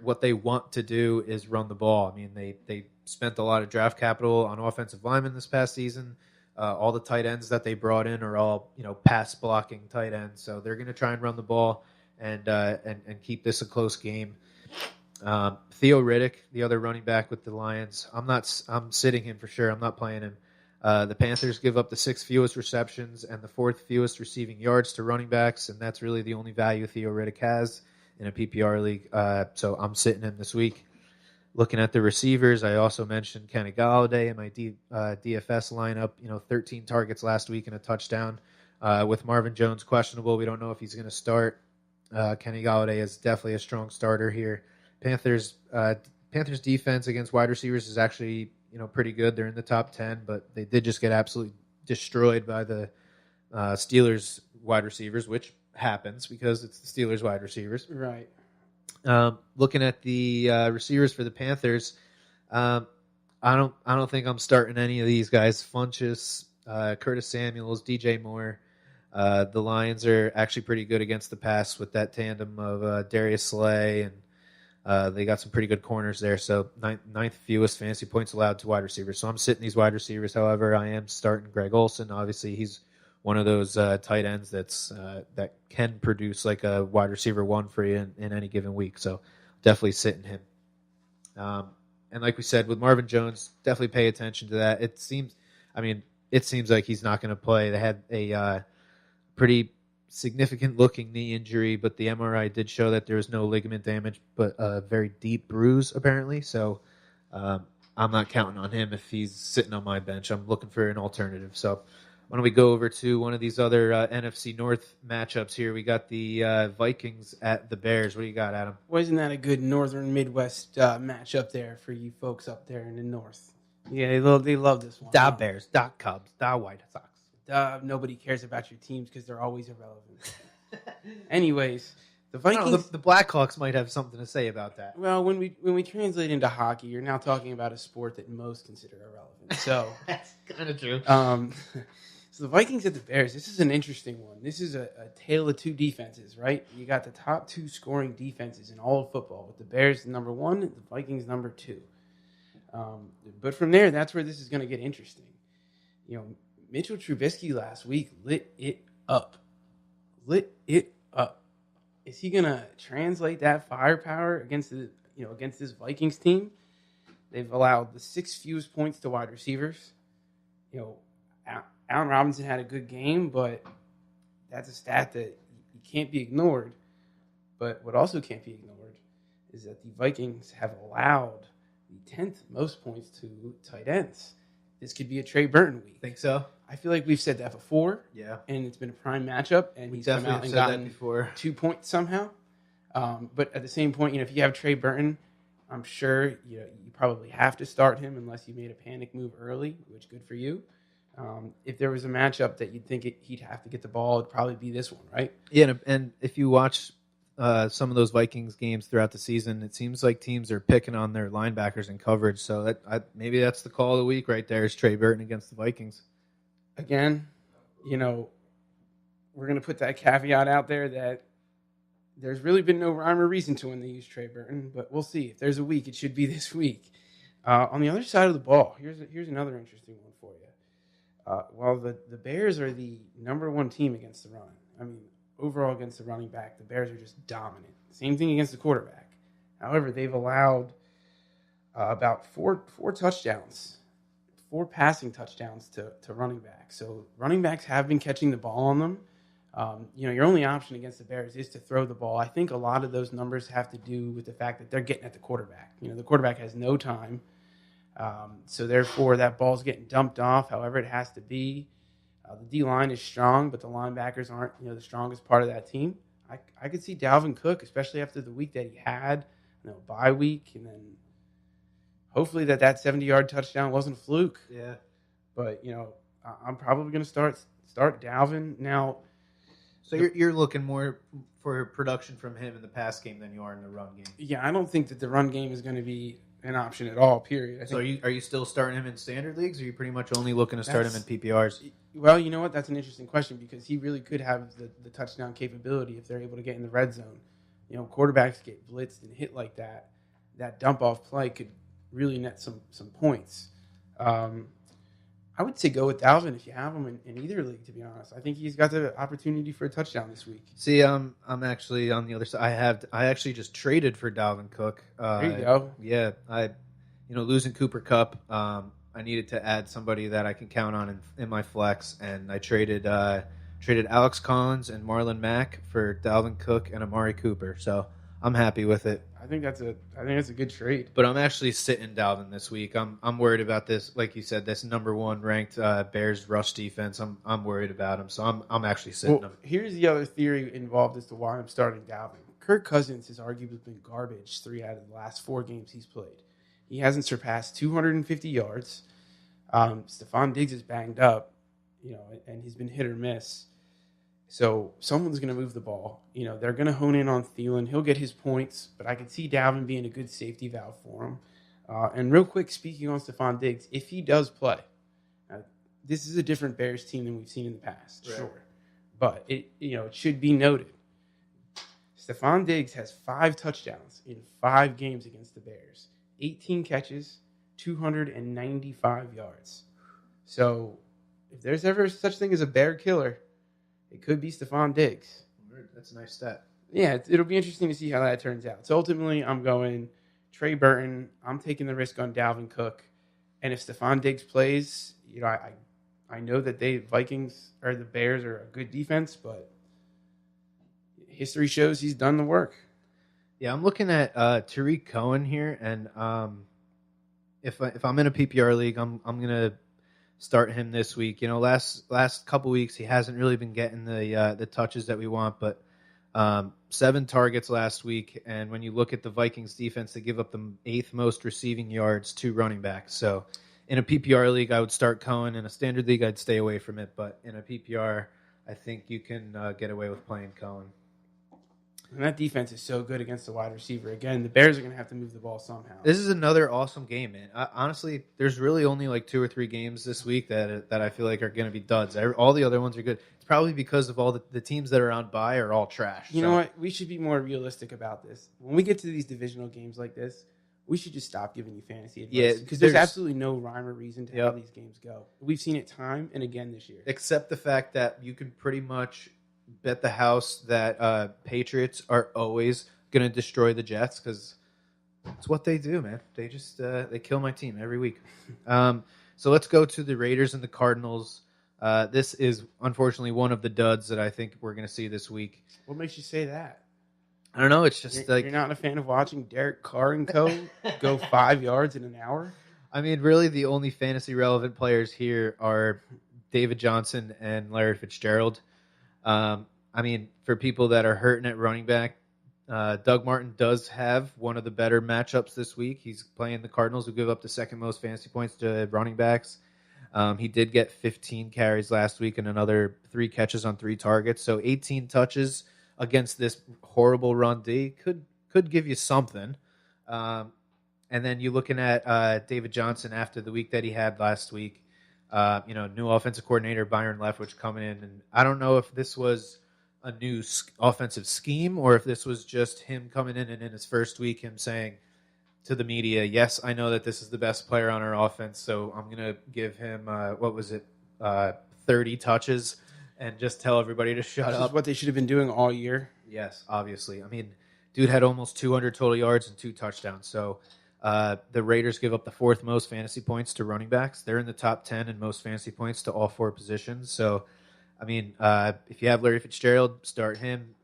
what they want to do is run the ball. I mean, they spent a lot of draft capital on offensive linemen this past season. All the tight ends that they brought in are all pass blocking tight ends, so they're going to try and run the ball and keep this a close game. Theo Riddick, the other running back with the Lions, I'm sitting him for sure. I'm not playing him. The Panthers give up the 6th fewest receptions and the 4th fewest receiving yards to running backs, and that's really the only value Theo Riddick has in a PPR league. So I'm sitting him this week. Looking at the receivers, I also mentioned Kenny Golladay in my DFS lineup. 13 targets last week and a touchdown. With Marvin Jones questionable, we don't know if he's going to start. Kenny Golladay is definitely a strong starter here. Panthers defense against wide receivers is actually pretty good. They're in the top 10, but they did just get absolutely destroyed by the Steelers wide receivers, which happens because it's the Steelers wide receivers. Right. Looking at the receivers for the Panthers, I don't think I'm starting any of these guys. Funchess, Curtis Samuels, DJ Moore. The Lions are actually pretty good against the pass with that tandem of Darius Slay, and they got some pretty good corners there. So ninth fewest fantasy points allowed to wide receivers. So I'm sitting these wide receivers. However, I am starting Greg Olsen. Obviously, he's one of those tight ends that can produce like a wide receiver one for you in any given week. So definitely sitting him. And like we said, with Marvin Jones, definitely pay attention to that. It seems like he's not going to play. They had a pretty significant looking knee injury, but the MRI did show that there was no ligament damage, but a very deep bruise apparently. So I'm not counting on him if he's sitting on my bench. I'm looking for an alternative. So why don't we go over to one of these other NFC North matchups here? We got the Vikings at the Bears. What do you got, Adam? Wasn't that a good Northern Midwest matchup there for you folks up there in the North? Yeah, they love this one. Da Bears, da Cubs, da White Sox. Nobody cares about your teams because they're always irrelevant. Anyways, the Vikings. The Blackhawks might have something to say about that. Well, when we translate into hockey, you're now talking about a sport that most consider irrelevant. So that's kind of true. So the Vikings at the Bears. This is an interesting one. This is a tale of two defenses, right? You got the top two scoring defenses in all of football, with the Bears number 1, the Vikings number 2. But from there, that's where this is going to get interesting. You know, Mitchell Trubisky last week lit it up. Is he going to translate that firepower against this Vikings team? They've allowed the 6th fewest points to wide receivers. You know, Allen Robinson had a good game, but that's a stat that you can't be ignored. But what also can't be ignored is that the Vikings have allowed the 10th most points to tight ends. This could be a Trey Burton week. Think so? I feel like we've said that before. Yeah. And it's been a prime matchup, and he's come out and gotten 2 points somehow. But at the same point, if you have Trey Burton, I'm sure you probably have to start him unless you made a panic move early, which good for you. If there was a matchup that you'd think he'd have to get the ball, it'd probably be this one, right? Yeah, and if you watch some of those Vikings games throughout the season, it seems like teams are picking on their linebackers in coverage. So maybe that's the call of the week right there is Trey Burton against the Vikings. Again, we're going to put that caveat out there that there's really been no rhyme or reason to when they use Trey Burton, but we'll see. If there's a week, it should be this week. On the other side of the ball, here's another interesting one for you. While the Bears are the number 1 team against the run, overall against the running back, the Bears are just dominant. Same thing against the quarterback. However, they've allowed about four touchdowns, 4 passing touchdowns to running backs. So running backs have been catching the ball on them. Your only option against the Bears is to throw the ball. I think a lot of those numbers have to do with the fact that they're getting at the quarterback. The quarterback has no time. So therefore, that ball's getting dumped off however it has to be. The D-line is strong, but the linebackers aren't, the strongest part of that team. I could see Dalvin Cook, especially after the week that he had, bye week, and then hopefully that 70-yard touchdown wasn't a fluke. Yeah. But, I'm probably going to start Dalvin. Now, so you're looking more for production from him in the pass game than you are in the run game. Yeah, I don't think that the run game is going to be an option at all, period. So are you still starting him in standard leagues, or are you pretty much only looking to start him in PPRs? Well, you know what? That's an interesting question because he really could have the touchdown capability if they're able to get in the red zone. Quarterbacks get blitzed and hit like that. That dump-off play could really net some points. I would say go with Dalvin if you have him in either league, to be honest. I think he's got the opportunity for a touchdown this week. See, I'm actually on the other side. I actually just traded for Dalvin Cook. There you go. Yeah, losing Cooper Kupp, I needed to add somebody that I can count on in my flex, and I traded Alex Collins and Marlon Mack for Dalvin Cook and Amari Cooper. So I'm happy with it. I think that's a good trade. But I'm actually sitting Dalvin this week. I'm worried about this, like you said, this number 1 ranked Bears rush defense. I'm worried about him, so I'm actually sitting him. Here's the other theory involved as to why I'm starting Dalvin. Kirk Cousins has arguably been garbage 3 out of the last 4 games he's played. He hasn't surpassed 250 yards. Stephon Diggs is banged up. and he's been hit or miss. So someone's going to move the ball. They're going to hone in on Thielen. He'll get his points, but I could see Dalvin being a good safety valve for him. And real quick, speaking on Stephon Diggs, if he does play, this is a different Bears team than we've seen in the past, right. Sure. But it should be noted, Stephon Diggs has 5 touchdowns in 5 games against the Bears, 18 catches, 295 yards. So if there's ever such thing as a Bear killer, it could be Stephon Diggs. That's a nice stat. Yeah, it'll be interesting to see how that turns out. So ultimately, I'm going Trey Burton. I'm taking the risk on Dalvin Cook. And if Stephon Diggs plays, I know that the Bears are a good defense, but history shows he's done the work. Yeah, I'm looking at Tariq Cohen here, and if I'm in a PPR league, I'm gonna start him this week. Last couple weeks he hasn't really been getting the touches that we want, but 7 targets last week, and when you look at the Vikings defense, they give up the 8th most receiving yards to running backs. So in a PPR league, I would start Cohen. In a standard league, I'd stay away from it, but in a PPR, I think you can get away with playing Cohen. And that defense is so good against the wide receiver. Again, the Bears are going to have to move the ball somehow. This is another awesome game, man. Honestly, there's really only like 2 or 3 games this week that I feel like are going to be duds. All the other ones are good. It's probably because of all the teams that are on bye are all trash. You know what? We should be more realistic about this. When we get to these divisional games like this, we should just stop giving you fantasy advice. Yeah, because there's absolutely no rhyme or reason to how these games go. We've seen it time and again this year. Except the fact that you can pretty much bet the house that Patriots are always going to destroy the Jets because it's what they do, man. They just they kill my team every week. So let's go to the Raiders and the Cardinals. This is unfortunately one of the duds that I think we're going to see this week. What makes you say that? I don't know. It's just you're not a fan of watching Derek Carr and co. go 5 yards in an hour? I mean, really, the only fantasy relevant players here are David Johnson and Larry Fitzgerald. I mean, for people that are hurting at running back, Doug Martin does have one of the better matchups this week. He's playing the Cardinals, who give up the 2nd most fantasy points to running backs. He did get 15 carries last week and another 3 catches on 3 targets. So 18 touches against this horrible run D could give you something. And then you're looking at David Johnson after the week that he had last week. New offensive coordinator Byron Leftwich coming in, and I don't know if this was a new offensive scheme or if this was just him coming in and in his first week, him saying to the media, "Yes, I know that this is the best player on our offense, so I'm going to give him 30 touches and just tell everybody to shut up." This is what they should have been doing all year. Yes, obviously. I mean, dude had almost 200 total yards and 2 touchdowns. So the Raiders give up the 4th most fantasy points to running backs. They're in the top 10 in most fantasy points to all 4 positions. So, I mean, if you have Larry Fitzgerald, start him.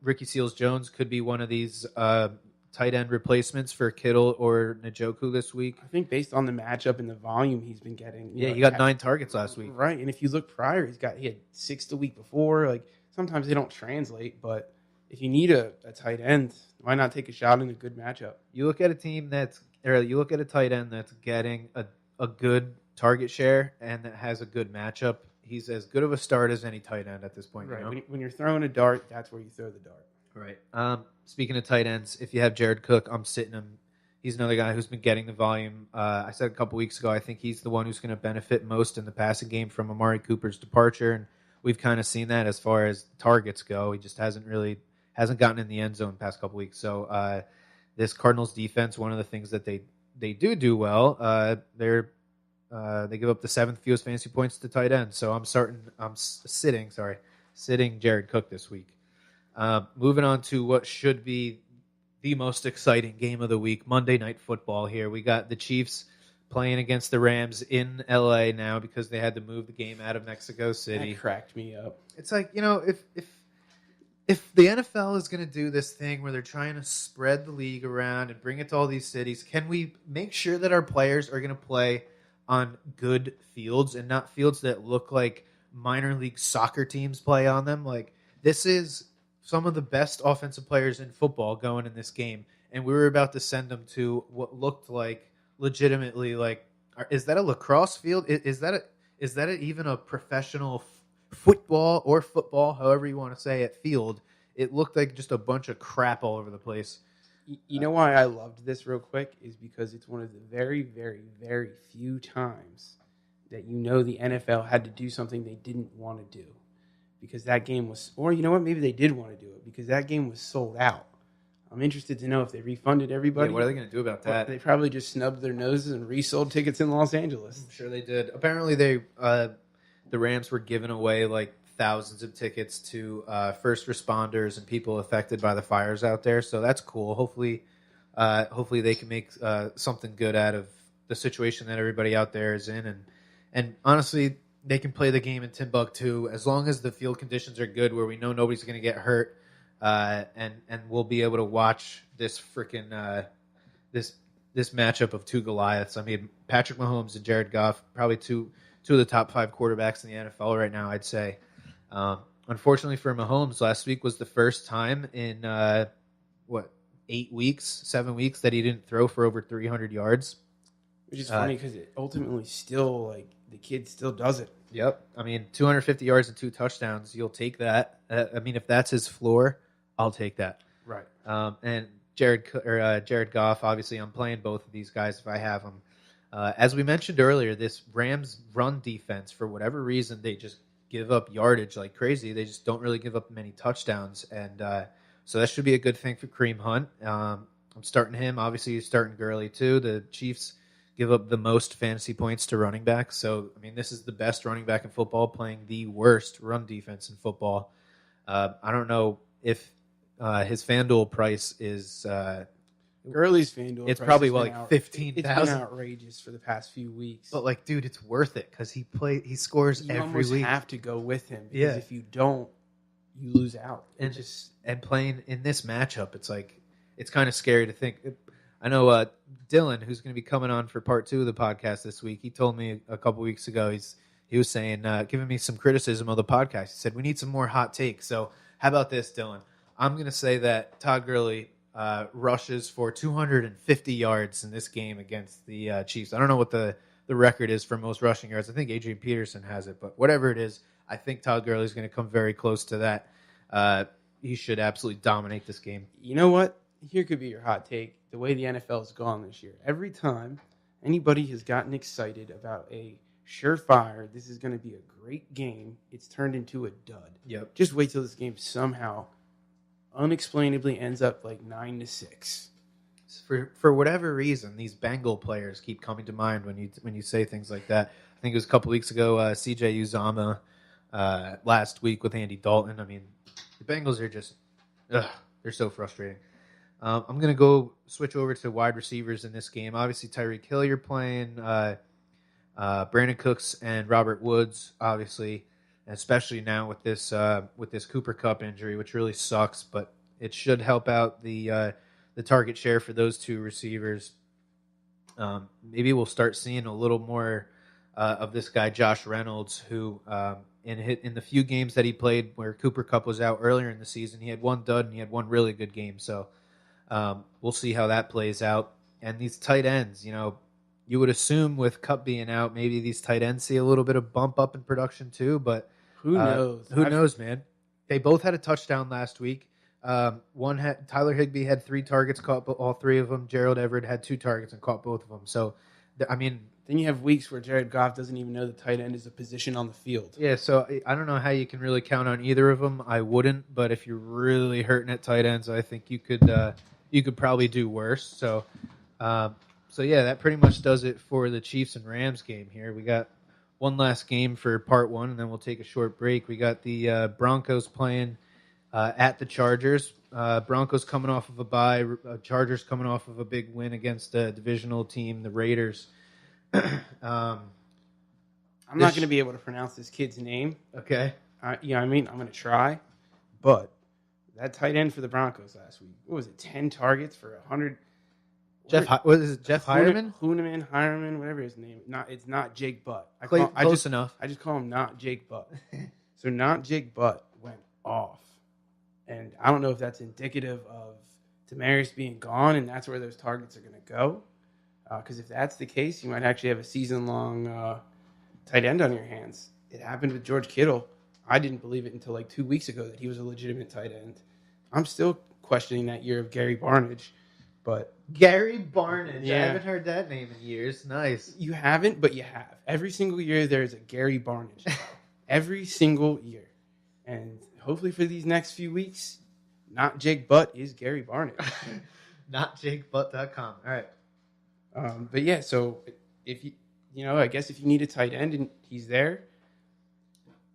Ricky Seals-Jones could be one of these tight end replacements for Kittle or Njoku this week. I think based on the matchup and the volume he's been getting. He got 9 targets last week. Right, and if you look prior, he had 6 the week before. Like, sometimes they don't translate, but if you need a tight end, why not take a shot in a good matchup? You look at a tight end that's getting a good target share and that has a good matchup. He's as good of a start as any tight end at this point. Right. You know? When you're throwing a dart, that's where you throw the dart. Right. Speaking of tight ends, if you have Jared Cook, I'm sitting him. He's another guy who's been getting the volume. I said a couple weeks ago, I think he's the one who's going to benefit most in the passing game from Amari Cooper's departure, and we've kind of seen that as far as targets go. He just hasn't gotten in the end zone the past couple weeks. So this Cardinals defense, one of the things that they do well, they give up the 7th fewest fantasy points to tight end. So I'm sitting Jared Cook this week. Moving on to what should be the most exciting game of the week, Monday Night Football here. We got the Chiefs playing against the Rams in L.A. now because they had to move the game out of Mexico City. That cracked me up. It's like, if the NFL is going to do this thing where they're trying to spread the league around and bring it to all these cities, can we make sure that our players are going to play on good fields and not fields that look like minor league soccer teams play on them? Like, this is some of the best offensive players in football going in this game, and we were about to send them to what looked like legitimately is that a lacrosse field? Is that is that even a professional football, however you want to say it, field? It looked like just a bunch of crap all over the place. You know why I loved this real quick is because it's one of the very, very, very few times that the NFL had to do something they didn't want to do. Because that game was, or you know what, maybe they did want to do it because that game was sold out. I'm interested to know if they refunded everybody. Yeah, what are they going to do about that? They probably just snubbed their noses and resold tickets in Los Angeles. I'm sure they did. Apparently, the Rams were giving away like thousands of tickets to first responders and people affected by the fires out there. So that's cool. Hopefully they can make something good out of the situation that everybody out there is in. And honestly, they can play the game in Timbuktu as long as the field conditions are good, where we know nobody's going to get hurt, and we'll be able to watch this freaking this matchup of two Goliaths. I mean, Patrick Mahomes and Jared Goff, probably two of the top 5 quarterbacks in the NFL right now, I'd say. Unfortunately for Mahomes, last week was the first time in 7 weeks that he didn't throw for over 300 yards. Which is funny because it ultimately still, like, the kid still does it. Yep. I mean, 250 yards and 2 touchdowns, you'll take that. I mean, if that's his floor, I'll take that. Right. And Jared Goff, obviously, I'm playing both of these guys if I have them. As we mentioned earlier, this Rams run defense, for whatever reason, they just give up yardage like crazy. They just don't really give up many touchdowns. And so that should be a good thing for Kareem Hunt. I'm starting him. Obviously, he's starting Gurley, too. The Chiefs give up the most fantasy points to running backs. So, I mean, this is the best running back in football playing the worst run defense in football. I don't know if his FanDuel price is Gurley's FanDuel it's price probably has been like 15,000. It's been outrageous for the past few weeks. But like, dude, it's worth it because he scores you every almost week. have to go with him because if you don't, you lose out. And playing in this matchup, it's kind of scary to think. I know Dylan, who's going to be coming on for part 2 of the podcast this week, he told me a couple weeks ago, he was saying, giving me some criticism of the podcast. He said, we need some more hot takes. So how about this, Dylan? I'm going to say that Todd Gurley rushes for 250 yards in this game against the Chiefs. I don't know what the record is for most rushing yards. I think Adrian Peterson has it, but whatever it is, I think Todd Gurley is going to come very close to that. He should absolutely dominate this game. You know what? Here could be your hot take. The way the NFL has gone this year, every time anybody has gotten excited about a surefire, this is going to be a great game, it's turned into a dud. Yep. Just wait till this game somehow unexplainably ends up like 9-6. For whatever reason, these Bengal players keep coming to mind when you say things like that. I think it was a couple weeks ago, CJ Uzama last week with Andy Dalton. I mean, the Bengals are just they're so frustrating. I'm going to go switch over to wide receivers in this game. Obviously, Tyreek Hill you're playing, Brandon Cooks and Robert Woods, obviously, especially now with this Cooper Kupp injury, which really sucks, but it should help out the target share for those 2 receivers. Maybe we'll start seeing a little more of this guy, Josh Reynolds, who in the few games that he played where Cooper Kupp was out earlier in the season, he had 1 dud and he had 1 really good game. So we'll see how that plays out. And these tight ends, you would assume with Kupp being out, maybe these tight ends see a little bit of bump up in production too. But who knows? Who knows, man? They both had a touchdown last week. Tyler Higbee had 3 targets, caught all 3 of them. Gerald Everett had 2 targets and caught both of them. So, I mean, then you have weeks where Jared Goff doesn't even know the tight end is a position on the field. Yeah, so I don't know how you can really count on either of them. I wouldn't, but if you're really hurting at tight ends, I think you could probably do worse. So yeah, that pretty much does it for the Chiefs and Rams game here. We got one last game for part 1, and then we'll take a short break. We got the Broncos playing at the Chargers. Broncos coming off of a bye. Chargers coming off of a big win against a divisional team, the Raiders. I'm not going to be able to pronounce this kid's name. Okay. I'm going to try. But that tight end for the Broncos last week, what was it, 10 targets for 100? Jeff Hireman? Hireman, whatever his name. It's not Jake Butt. Close enough. I just call him not Jake Butt. So not Jake Butt went off. And I don't know if that's indicative of Demaryius being gone and that's where those targets are going to go. Because if that's the case, you might actually have a season-long tight end on your hands. It happened with George Kittle. I didn't believe it until like 2 weeks ago that he was a legitimate tight end. I'm still questioning that year of Gary Barnidge, but Gary Barnidge. Yeah. I haven't heard that name in years. Nice. you haven't, but you have. Every single year there is a Gary Barnidge. Every single year. And hopefully for these next few weeks, not Jake Butt is Gary Barnidge. Not JakeButt.com. All right. But yeah, so if I guess if you need a tight end and he's there,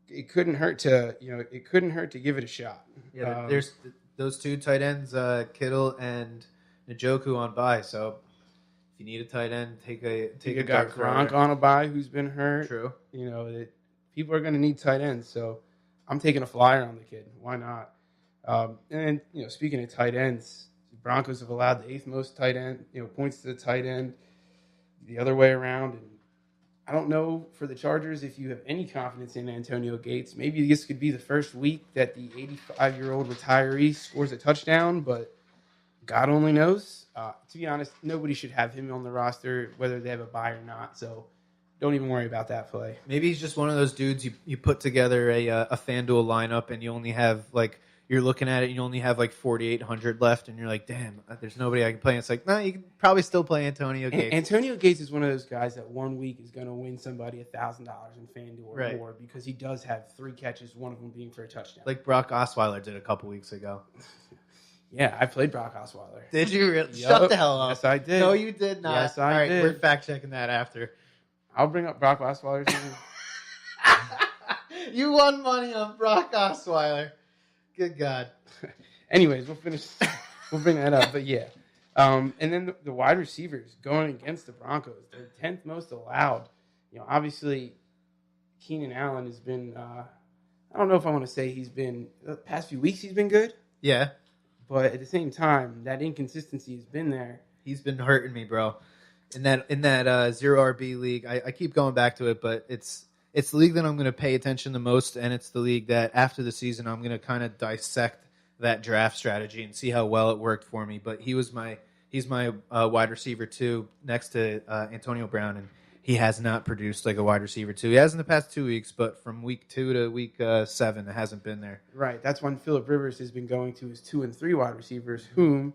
it couldn't hurt to give it a shot. Yeah, there's those two tight ends, Kittle and Njoku on bye. So if you need a tight end, take a got Gronk on a bye who's been hurt. True. People are going to need tight ends, so I'm taking a flyer on the kid. Why not? And speaking of tight ends, the Broncos have allowed the 8th most tight end points to the tight end, the other way around. And I don't know for the Chargers if you have any confidence in Antonio Gates. Maybe this could be the first week that the 85-year-old retiree scores a touchdown, but God only knows. To be honest, nobody should have him on the roster, whether they have a bye or not. So don't even worry about that play. Maybe he's just one of those dudes you put together a FanDuel lineup and you only have you're looking at it and you only have 4,800 left and you're like, damn, there's nobody I can play. And it's like, no, you can probably still play Antonio Gates. Antonio Gates is one of those guys that 1 week is going to win somebody $1,000 in FanDuel or more because he does have 3 catches, one of them being for a touchdown. Like Brock Osweiler did a couple weeks ago. Yeah, I played Brock Osweiler. Did you really? Yep. Shut the hell up. Yes, I did. No, you did not. Yes, I All right, did. We're fact-checking that after. I'll bring up Brock Osweiler. You won money on Brock Osweiler. Good God. Anyways, we'll bring that up. But yeah. And then the wide receivers going against the Broncos. They're 10th most allowed. Obviously, Keenan Allen has been, I don't know if I want to say the past few weeks he's been good. Yeah. But at the same time, that inconsistency has been there. He's been hurting me, bro. In that 0 RB league, I keep going back to it, but it's the league that I'm going to pay attention the most, and it's the league that after the season I'm going to kind of dissect that draft strategy and see how well it worked for me. But he's my wide receiver 2 next to Antonio Brown, and he has not produced like a wide receiver 2. He has in the past 2 weeks, but from week 2 to week 7, it hasn't been there. Right. That's when Phillip Rivers has been going to his 2 and 3 wide receivers, whom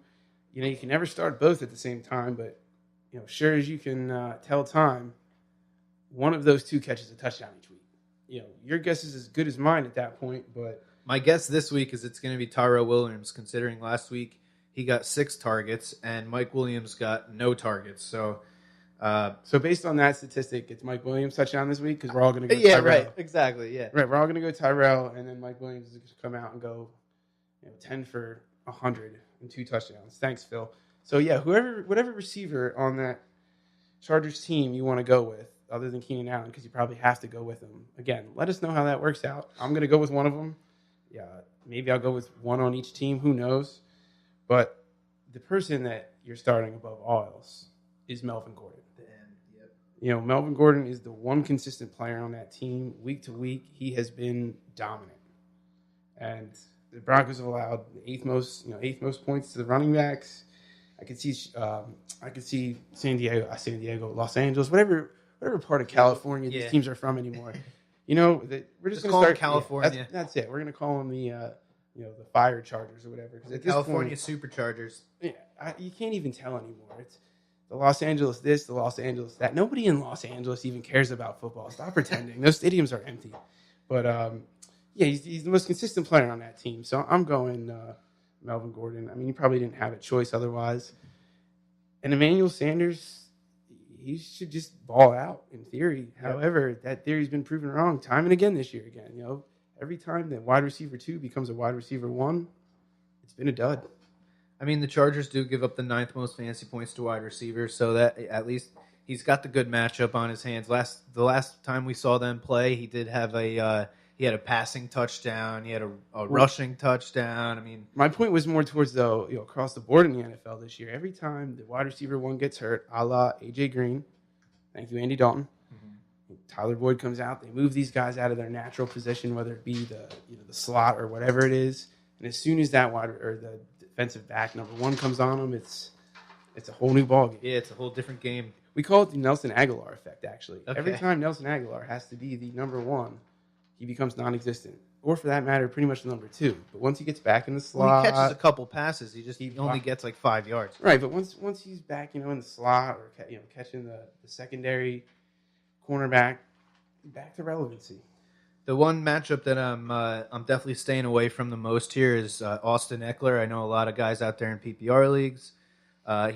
you can never start both at the same time, but sure as you can tell time, one of those 2 catches a touchdown each week. Your guess is as good as mine at that point, but my guess this week is it's going to be Tyrell Williams, considering last week he got 6 targets and Mike Williams got no targets. So based on that statistic, it's Mike Williams touchdown this week because we're all going to go yeah, Tyrell. right, exactly, yeah. Right, we're all going to go Tyrell, and then Mike Williams is going to come out and go 10 for 100 and 2 touchdowns. Thanks, Phil. So, yeah, whatever receiver on that Chargers team you want to go with, other than Keenan Allen, because you probably have to go with him. Again, let us know how that works out. I'm going to go with one of them. Yeah, maybe I'll go with one on each team. Who knows? But the person that you're starting above all else is Melvin Gordon. Yep. Melvin Gordon is the one consistent player on that team. Week to week, he has been dominant. And the Broncos have allowed the eighth most points to the running backs. I could see Los Angeles, whatever part of California these teams are from anymore. We're just going to start California. That's it. We're going to call them the Fire Chargers or whatever. The California Superchargers. Yeah, you can't even tell anymore. It's the Los Angeles this, the Los Angeles that. Nobody in Los Angeles even cares about football. Stop pretending. Those stadiums are empty. But he's the most consistent player on that team. So I'm going Melvin Gordon. I mean, he probably didn't have a choice otherwise. And Emmanuel Sanders, he should just ball out in theory. Yep. However, that theory's been proven wrong time and again this year. Again, every time that wide receiver 2 becomes a wide receiver 1, it's been a dud. I mean, the Chargers do give up the 9th most fantasy points to wide receivers, so that at least he's got the good matchup on his hands. The last time we saw them play, he did have he had a passing touchdown, he had a rushing touchdown. I mean, my point was more towards across the board in the NFL this year. Every time the wide receiver 1 gets hurt, a la AJ Green, thank you, Andy Dalton. Mm-hmm. Tyler Boyd comes out. They move these guys out of their natural position, whether it be the slot or whatever it is. And as soon as that the defensive back number 1 comes on them, it's a whole new ballgame. Yeah, it's a whole different game. We call it the Nelson Aguilar effect, actually. Okay. Every time Nelson Aguilar has to be the number one, he becomes non-existent. Or for that matter, pretty much the number two. But once he gets back in the slot... Well, he catches a couple passes. He only gets like 5 yards. Right, but once he's back, in the slot or catching the secondary cornerback, back to relevancy. The one matchup that I'm definitely staying away from the most here is Austin Eckler. I know a lot of guys out there in PPR leagues.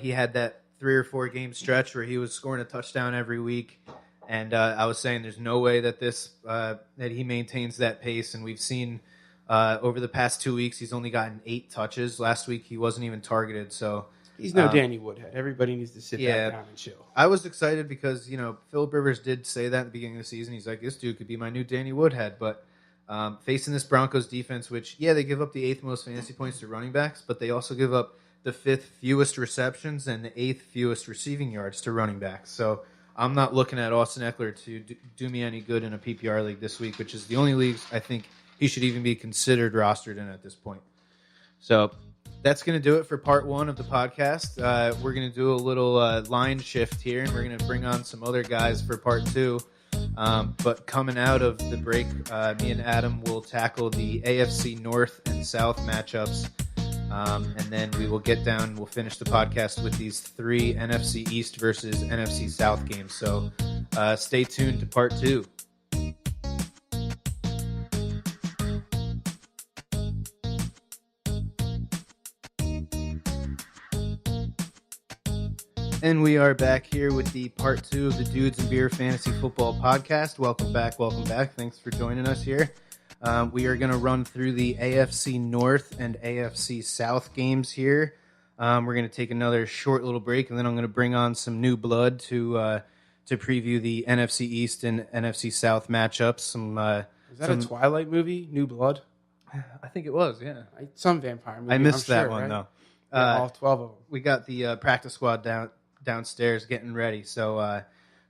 He had that 3 or 4 game stretch where he was scoring a touchdown every week, and I was saying there's no way that that he maintains that pace. And we've seen over the past 2 weeks he's only gotten 8 touches. Last week he wasn't even targeted, so. He's no Danny Woodhead. Everybody needs to sit back down and chill. I was excited because, Philip Rivers did say that at the beginning of the season. He's like, this dude could be my new Danny Woodhead. But facing this Broncos defense, which, they give up the 8th most fantasy points to running backs, but they also give up the 5th fewest receptions and the 8th fewest receiving yards to running backs. So I'm not looking at Austin Eckler to do me any good in a PPR league this week, which is the only leagues I think he should even be considered rostered in at this point. So that's going to do it for part 1 of the podcast. We're going to do a little line shift here, and we're going to bring on some other guys for part 2. But coming out of the break, me and Adam will tackle the AFC North and South matchups. And then we'll finish the podcast with these 3 NFC East versus NFC South games. So stay tuned to part 2. And we are back here with the part 2 of the Dudes and Beer Fantasy Football Podcast. Welcome back. Thanks for joining us here. We are going to run through the AFC North and AFC South games here. We're going to take another short little break, and then I'm going to bring on some new blood to preview the NFC East and NFC South matchups. Is that a Twilight movie, New Blood? I think it was, yeah. Some vampire movie. I missed that one, right? though. All 12 of them. We got the practice squad downstairs getting ready, so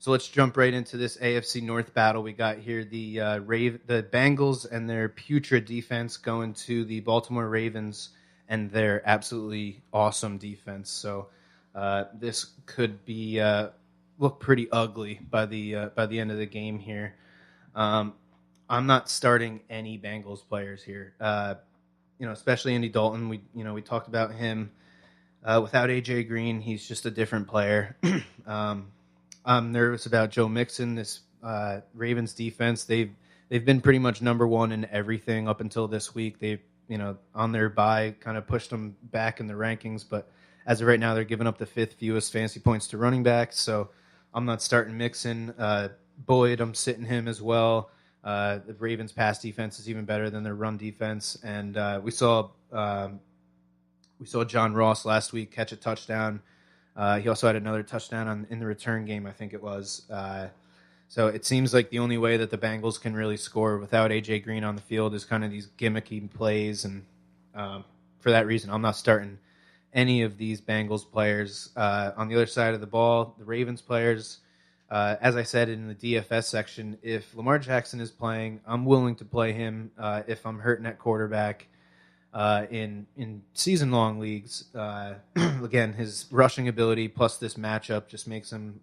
let's jump right into this AFC North battle. We got here the Bengals and their putrid defense going to the Baltimore Ravens and their absolutely awesome defense. So this could be look pretty ugly by the end of the game here. I'm not starting any Bengals players here. Especially Andy Dalton. We talked about him. Without AJ Green, he's just a different player. I'm nervous about Joe Mixon. This Ravens defense, they've been pretty much number 1 in everything up until this week. They, on their bye, kind of pushed them back in the rankings. But as of right now, they're giving up the 5th fewest fantasy points to running backs. So I'm not starting Mixon. Boyd, I'm sitting him as well. The Ravens' pass defense is even better than their run defense, and we saw John Ross last week catch a touchdown. He also had another touchdown in the return game, I think it was. So it seems like the only way that the Bengals can really score without A.J. Green on the field is kind of these gimmicky plays, and for that reason, I'm not starting any of these Bengals players. On the other side of the ball, the Ravens players, as I said in the DFS section, if Lamar Jackson is playing, I'm willing to play him if I'm hurting at quarterback. In season-long leagues, again, his rushing ability plus this matchup just makes him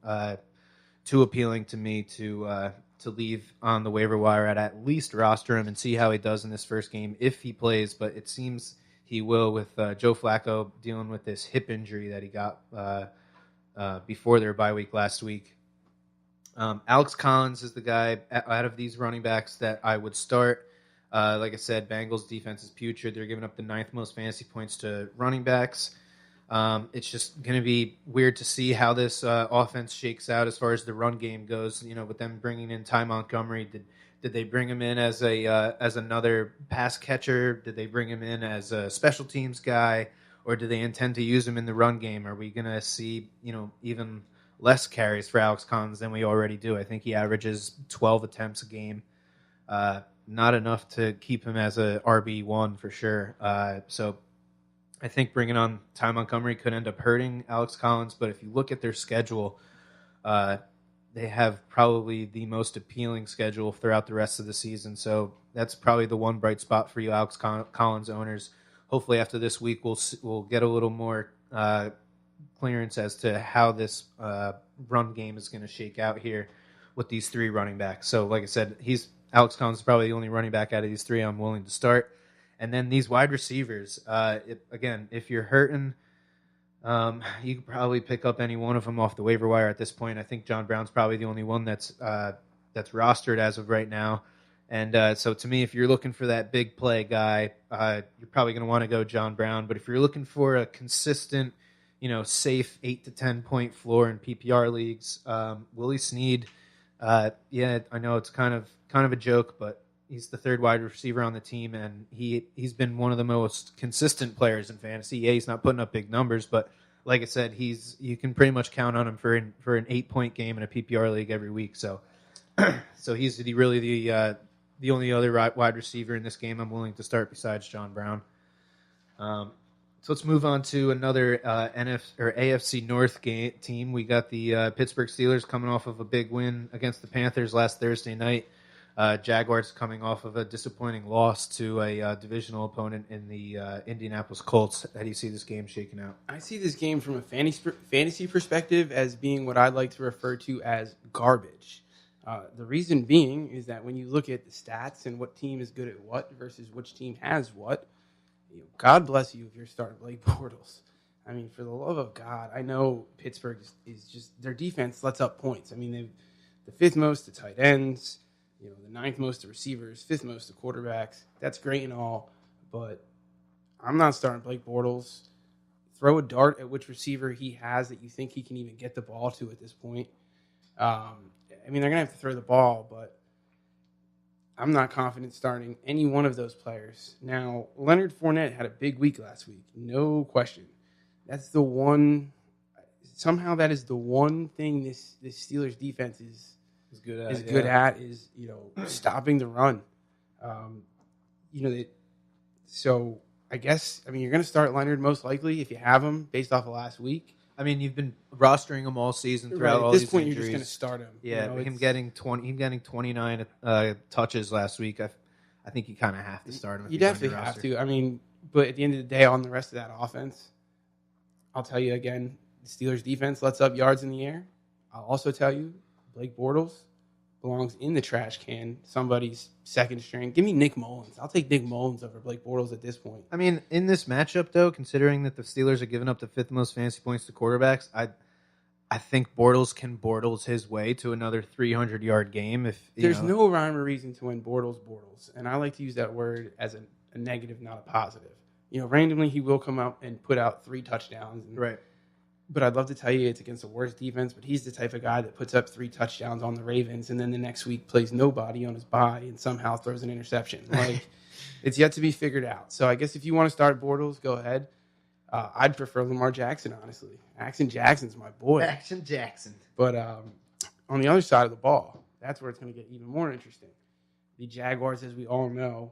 too appealing to me to leave on the waiver wire at least roster him and see how he does in this first game if he plays. But it seems he will with Joe Flacco dealing with this hip injury that he got before their bye week last week. Alex Collins is the guy out of these running backs that I would start. Like I said, Bengals defense is putrid. They're giving up the 9th most fantasy points to running backs. It's just going to be weird to see how this offense shakes out as far as the run game goes. With them bringing in Ty Montgomery, did they bring him in as another pass catcher? Did they bring him in as a special teams guy, or do they intend to use him in the run game? Are we going to see even less carries for Alex Collins than we already do? I think he averages 12 attempts a game. Not enough to keep him as a RB1 for sure. So I think bringing on Ty Montgomery could end up hurting Alex Collins. But if you look at their schedule, they have probably the most appealing schedule throughout the rest of the season. So that's probably the one bright spot for you Alex Collins owners. Hopefully after this week, we'll get a little more clearance as to how this run game is going to shake out here with these three running backs. So, like I said, Alex Collins is probably the only running back out of these three I'm willing to start. And then these wide receivers, if you're hurting, you could probably pick up any one of them off the waiver wire at this point. I think John Brown's probably the only one that's rostered as of right now. And so to me, if you're looking for that big play guy, you're probably going to want to go John Brown. But if you're looking for a consistent, safe 8 to 10 point floor in PPR leagues, Willie Snead, I know it's kind of a joke, but he's the third wide receiver on the team, and he's been one of the most consistent players in fantasy. Yeah, he's not putting up big numbers, but like I said, you can pretty much count on him for an 8-point game in a PPR league every week. So he's really the only other wide receiver in this game I'm willing to start besides John Brown. So let's move on to another AFC North team. We got the Pittsburgh Steelers coming off of a big win against the Panthers last Thursday night. Jaguars coming off of a disappointing loss to a divisional opponent in the Indianapolis Colts. How do you see this game shaking out? I see this game from a fantasy perspective as being what I'd like to refer to as garbage. The reason being is that when you look at the stats and what team is good at what versus which team has what, God bless you if you're starting Blake Bortles. I mean, for the love of God, I know Pittsburgh is just, their defense lets up points. I mean, they've the fifth most to tight ends, the ninth most to receivers, fifth most to quarterbacks. That's great and all, but I'm not starting Blake Bortles. Throw a dart at which receiver he has that you think he can even get the ball to at this point. They're going to have to throw the ball, but I'm not confident starting any one of those players. Now, Leonard Fournette had a big week last week, no question. That's the one. Somehow that is the one thing this Steelers defense is good at is stopping the run. So I guess you're going to start Leonard most likely if you have him based off of last week. You've been rostering him all season throughout all these injuries. At this point, you're just going to start him. Yeah, him getting 29 touches last week. I think you kind of have to start him. You definitely have to. But at the end of the day, on the rest of that offense, I'll tell you again, the Steelers defense lets up yards in the air. I'll also tell you, Blake Bortles belongs in the trash can, somebody's second string. Give me Nick Mullins. I'll take Nick Mullins over Blake Bortles at this point. In this matchup, though, considering that the Steelers are giving up the fifth most fantasy points to quarterbacks, I think Bortles can Bortles his way to another 300-yard game. There's no rhyme or reason to win Bortles, and I like to use that word as a negative, not a positive. Randomly he will come out and put out 3 touchdowns. Right. But I'd love to tell you it's against the worst defense, but he's the type of guy that puts up 3 touchdowns on the Ravens and then the next week plays nobody on his bye and somehow throws an interception. It's yet to be figured out. So I guess if you want to start Bortles, go ahead. I'd prefer Lamar Jackson, honestly. Action Jackson's my boy. Action Jackson. But on the other side of the ball, that's where it's going to get even more interesting. The Jaguars, as we all know,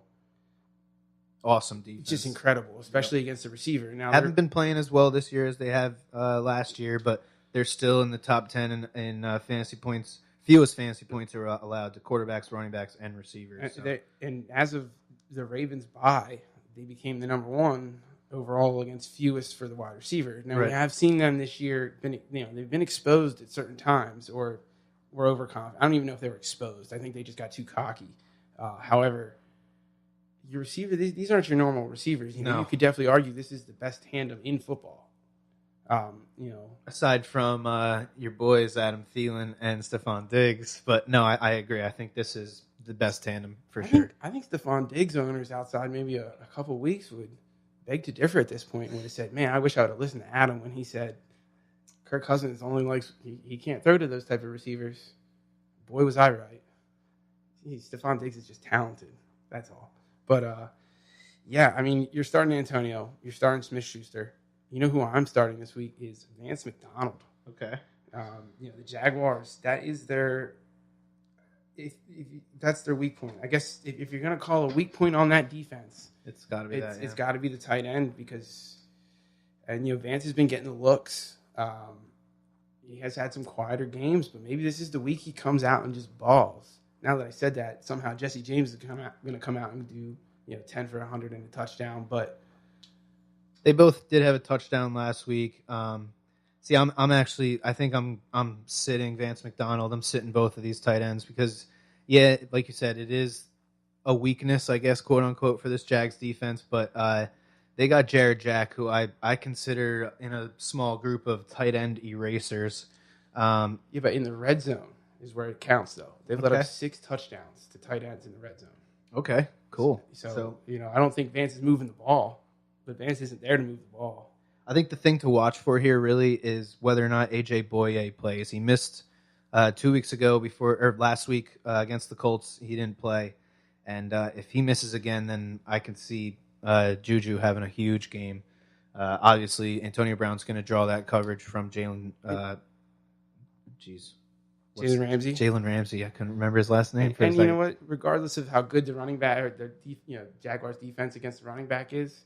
awesome defense. Just incredible, especially against the receiver. Now haven't been playing as well this year as they have last year, but they're still in the top 10 in fantasy points. Fewest fantasy points are allowed to quarterbacks, running backs, and receivers. And as of the Ravens' bye, they became the number 1 overall against fewest for the wide receiver. Now, we have seen them this year. They've been exposed at certain times or were overconfident. I don't even know if they were exposed. I think they just got too cocky. However, your receiver, these aren't your normal receivers. You could definitely argue this is the best tandem in football. Aside from your boys Adam Thielen and Stephon Diggs, but no, I agree. I think this is the best tandem for sure. I think Stephon Diggs owners outside maybe a couple weeks would beg to differ at this point. When they said, "Man, I wish I would have listened to Adam when he said Kirk Cousins only likes he can't throw to those type of receivers." Boy, was I right. Stephon Diggs is just talented. That's all. But, you're starting Antonio. You're starting Smith-Schuster. You know who I'm starting this week is Vance McDonald. Okay. The Jaguars, that is that's their weak point. I guess if you're going to call a weak point on that defense, it's got to be It's got to be the tight end because Vance has been getting the looks. He has had some quieter games, but maybe this is the week he comes out and just balls. Now that I said that, somehow Jesse James is going to come out and do 10 for 100 and a touchdown. But they both did have a touchdown last week. See, I think I'm sitting Vance McDonald. I'm sitting both of these tight ends because, yeah, like you said, it is a weakness, I guess, quote unquote, for this Jags defense. But they got Jared Jack, who I consider in a small group of tight end erasers. Yeah, but in the red zone is where it counts, though. They've let Okay. up 6 touchdowns to tight ends in the red zone. Okay, cool. So I don't think Vance is moving the ball, but Vance isn't there to move the ball. I think the thing to watch for here really is whether or not AJ Boye plays. He missed 2 weeks ago last week against the Colts. He didn't play, and if he misses again, then I can see Juju having a huge game. Obviously, Antonio Brown's going to draw that coverage from Jalen. Jalen Ramsey. Jalen Ramsey. I couldn't remember his last name. And you know what? Regardless of how good the running back or Jaguars defense against the running back is,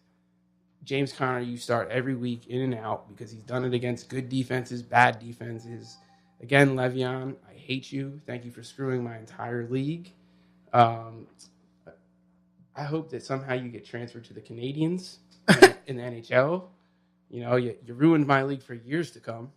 James Conner you start every week in and out because he's done it against good defenses, bad defenses. Again, Le'Veon, I hate you. Thank you for screwing my entire league. I hope that somehow you get transferred to the Canadians in the NHL. You ruined my league for years to come.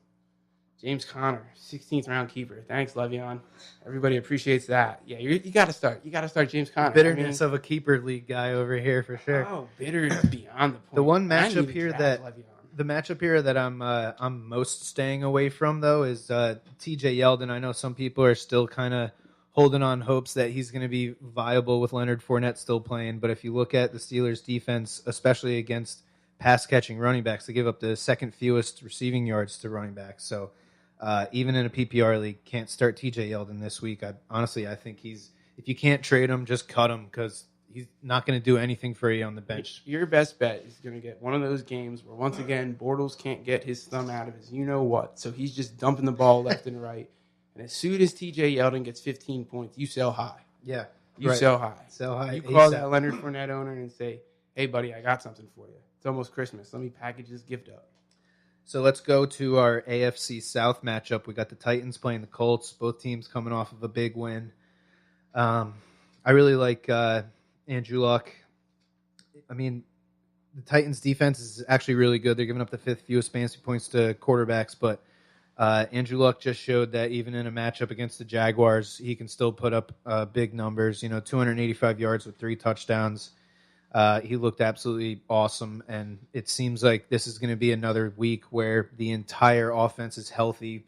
James Conner, 16th round keeper. Thanks, Le'Veon. Everybody appreciates that. Yeah, you got to start. You got to start James Conner. Bitterness of a keeper league guy over here for sure. Oh, bitter is beyond the point. The matchup here that I'm most staying away from though is TJ Yeldon. I know some people are still kind of holding on hopes that he's going to be viable with Leonard Fournette still playing, but if you look at the Steelers' defense, especially against pass catching running backs, they give up the second fewest receiving yards to running backs. So. Even in a PPR league, can't start TJ Yeldon this week. I think if you can't trade him, just cut him because he's not going to do anything for you on the bench. Your best bet is going to get one of those games where, once again, Bortles can't get his thumb out of his you-know-what, so he's just dumping the ball left and right. And as soon as TJ Yeldon gets 15 points, you sell high. Yeah. Sell high. Sell high. You call that Leonard Fournette owner and say, hey, buddy, I got something for you. It's almost Christmas. Let me package this gift up. So let's go to our AFC South matchup. We got the Titans playing the Colts. Both teams coming off of a big win. I really like Andrew Luck. I mean, the Titans' defense is actually really good. They're giving up the 5th fewest fantasy points to quarterbacks, but Andrew Luck just showed that even in a matchup against the Jaguars, he can still put up big numbers. 285 yards with 3 touchdowns. He looked absolutely awesome, and it seems like this is going to be another week where the entire offense is healthy,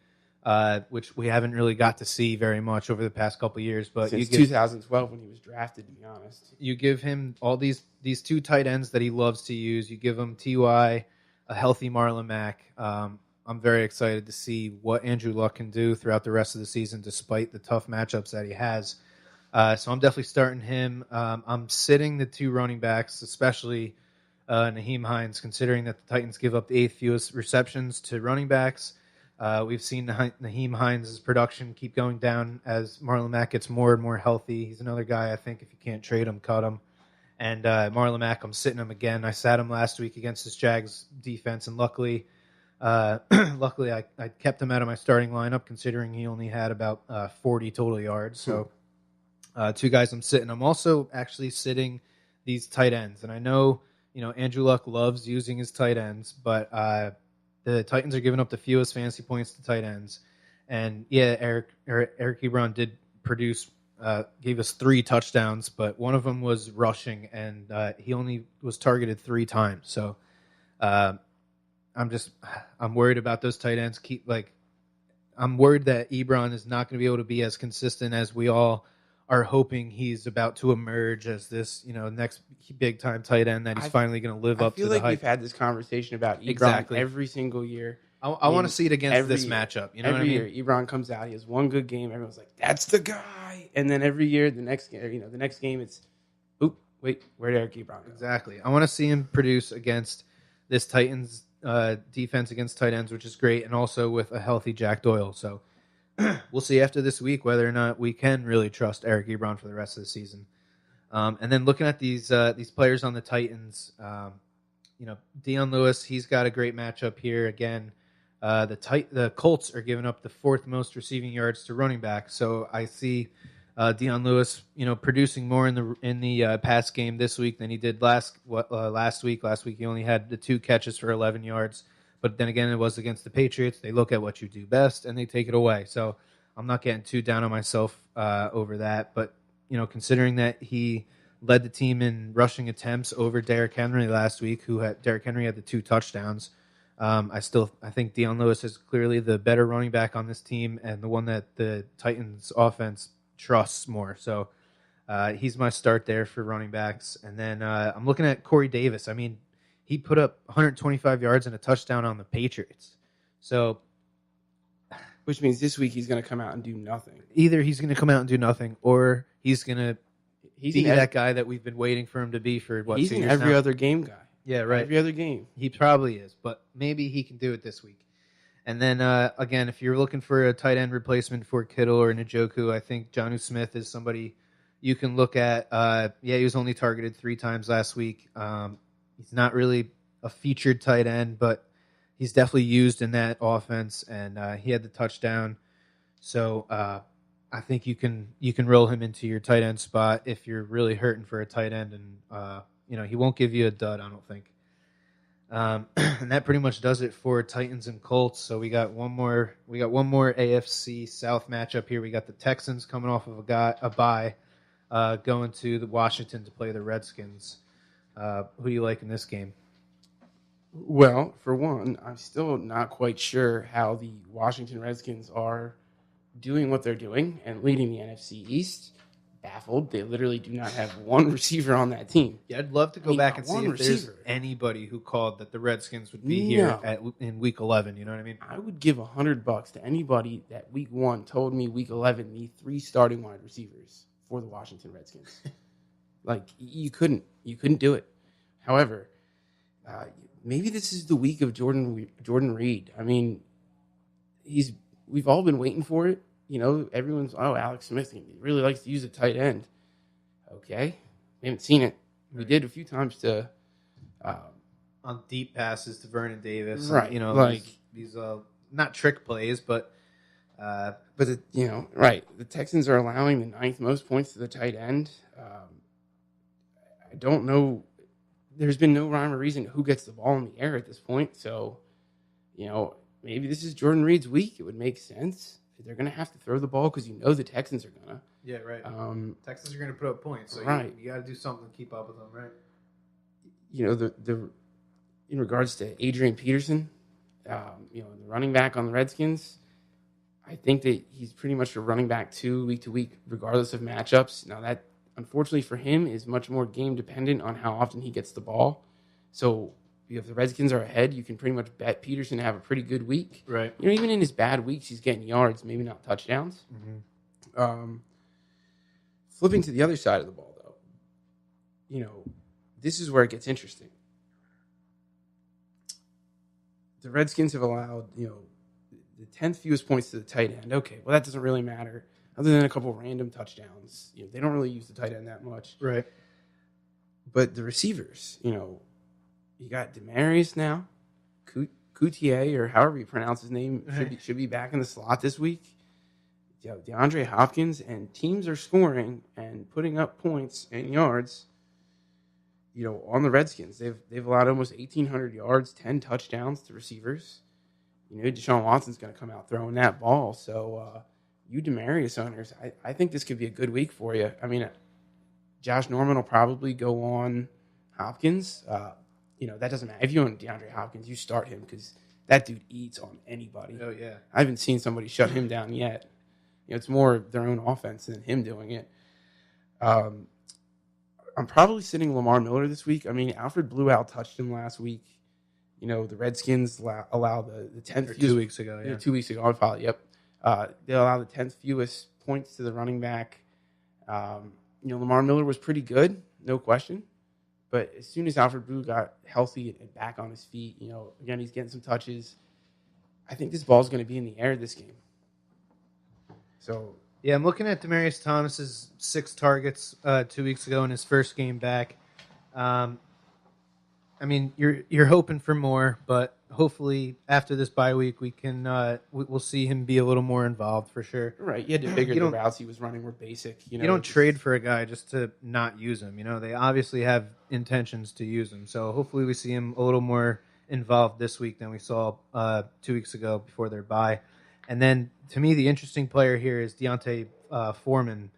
which we haven't really got to see very much over the past couple of years. But since 2012 when he was drafted, to be honest. You give him all these 2 tight ends that he loves to use. You give him T.Y., a healthy Marlon Mack. I'm very excited to see what Andrew Luck can do throughout the rest of the season despite the tough matchups that he has. So I'm definitely starting him. I'm sitting the 2 running backs, especially Nyheim Hines, considering that the Titans give up the 8th fewest receptions to running backs. We've seen Nyheim Hines' production keep going down as Marlon Mack gets more and more healthy. He's another guy, I think, if you can't trade him, cut him. And Marlon Mack, I'm sitting him again. I sat him last week against this Jags defense, and luckily I kept him out of my starting lineup, considering he only had about 40 total yards. So 2 guys I'm sitting. I'm also actually sitting these tight ends. And I know, Andrew Luck loves using his tight ends, but the Titans are giving up the fewest fantasy points to tight ends. And yeah, Eric Ebron did produce, gave us 3 touchdowns, but one of them was rushing, and he only was targeted 3 times. So I'm worried about those tight ends. I'm worried that Ebron is not going to be able to be as consistent as we all are hoping he's about to emerge as this, next big time tight end that he's finally going to live up to the hype. I feel like we've had this conversation about Ebron exactly. every single year. I want to see it against this matchup. You know what I mean? Every year, Ebron comes out, he has one good game. Everyone's like, "That's the guy." And then every year, the next game, it's, "Oop, wait, where'd Eric Ebron go?" Exactly. I want to see him produce against this Titans defense against tight ends, which is great, and also with a healthy Jack Doyle. So. We'll see after this week whether or not we can really trust Eric Ebron for the rest of the season. And then looking at these players on the Titans, Dion Lewis, he's got a great matchup here again. The Colts are giving up the 4th most receiving yards to running back, so I see Dion Lewis, producing more in the pass game this week than he did last week. Last week he only had the 2 catches for 11 yards. But then again, it was against the Patriots. They look at what you do best, and they take it away. So I'm not getting too down on myself over that. But, considering that he led the team in rushing attempts over Derrick Henry last week, Derrick Henry had the 2 touchdowns. I think Dion Lewis is clearly the better running back on this team and the one that the Titans offense trusts more. So he's my start there for running backs. And then I'm looking at Corey Davis. I mean, he put up 125 yards and a touchdown on the Patriots. So, which means this week he's going to come out and do nothing. Either he's going to come out and do nothing, or he's going to be that guy that we've been waiting for him to be for he's 2 an years every now. other game guy. Yeah, right. Every other game. He probably is, but maybe he can do it this week. And then, again, if you're looking for a tight end replacement for Kittle or Njoku, I think Jonnu Smith is somebody you can look at. He was only targeted 3 times last week. He's not really a featured tight end, but he's definitely used in that offense, and he had the touchdown. So I think you can roll him into your tight end spot if you're really hurting for a tight end, and he won't give you a dud, I don't think. And that pretty much does it for Titans and Colts. So we got one more AFC South matchup here. We got the Texans coming off of a bye, going to the Washington to play the Redskins. Who do you like in this game? Well, for one, I'm still not quite sure how the Washington Redskins are doing what they're doing and leading the NFC East. Baffled. They literally do not have one receiver on that team. Yeah, I'd love to go back and see if there's receiver. Anybody who called that the Redskins would be here in Week 11. You know what I mean? I would give $100 to anybody that Week 1 told me Week 11 need 3 starting wide receivers for the Washington Redskins. You couldn't do it. However, maybe this is the week of Jordan Reed. I mean, we've all been waiting for it. Everyone's, Alex Smith, he really likes to use a tight end. Okay. We haven't seen it. We did a few times to... on deep passes to Vernon Davis. Right. These not trick plays, but... right. The Texans are allowing the 9th most points to the tight end. I don't know. There's been no rhyme or reason who gets the ball in the air at this point. So, maybe this is Jordan Reed's week. It would make sense. They're going to have to throw the ball because the Texans are going to. Yeah, right. Texans are going to put up points, so right. You got to do something to keep up with them, right? The in regards to Adrian Peterson, the running back on the Redskins, I think that he's pretty much a running back 2 week to week, regardless of matchups. Now that, unfortunately for him, is much more game dependent on how often he gets the ball. So if the Redskins are ahead, you can pretty much bet Peterson to have a pretty good week. Right. Even in his bad weeks, he's getting yards, maybe not touchdowns. Mm-hmm. Flipping to the other side of the ball, though, this is where it gets interesting. The Redskins have allowed, the 10th fewest points to the tight end. Okay, well, that doesn't really matter. Other than a couple of random touchdowns, they don't really use the tight end that much. Right. But the receivers, you got Demarius now, Coutier, or however you pronounce his name, should be back in the slot this week. DeAndre Hopkins, and teams are scoring and putting up points and yards. On the Redskins, they've allowed almost 1,800 yards, 10 touchdowns to receivers. Deshaun Watson's going to come out throwing that ball. So, you Demarius owners, I think this could be a good week for you. I mean, Josh Norman will probably go on Hopkins. That doesn't matter. If you own DeAndre Hopkins, you start him because that dude eats on anybody. Oh, yeah. I haven't seen somebody shut him down yet. It's more their own offense than him doing it. I'm probably sitting Lamar Miller this week. I mean, Alfred Blue Owl touched him last week. The Redskins allow the 10th fewest. 2 weeks ago, yeah. 2 weeks ago, I'd follow. Yep. They allow the 10th fewest points to the running back. Lamar Miller was pretty good, no question. But as soon as Alfred Blue got healthy and back on his feet, again, he's getting some touches. I think this ball's going to be in the air this game. So, yeah, I'm looking at Demaryius Thomas's 6 targets 2 weeks ago in his first game back. You're hoping for more, but hopefully after this bye week, we can we'll see him be a little more involved for sure. Right, you had to figure the routes he was running were basic. You don't trade for a guy just to not use him. They obviously have intentions to use him, so hopefully we see him a little more involved this week than we saw 2 weeks ago before their bye. And then, to me, the interesting player here is D'Onta Foreman.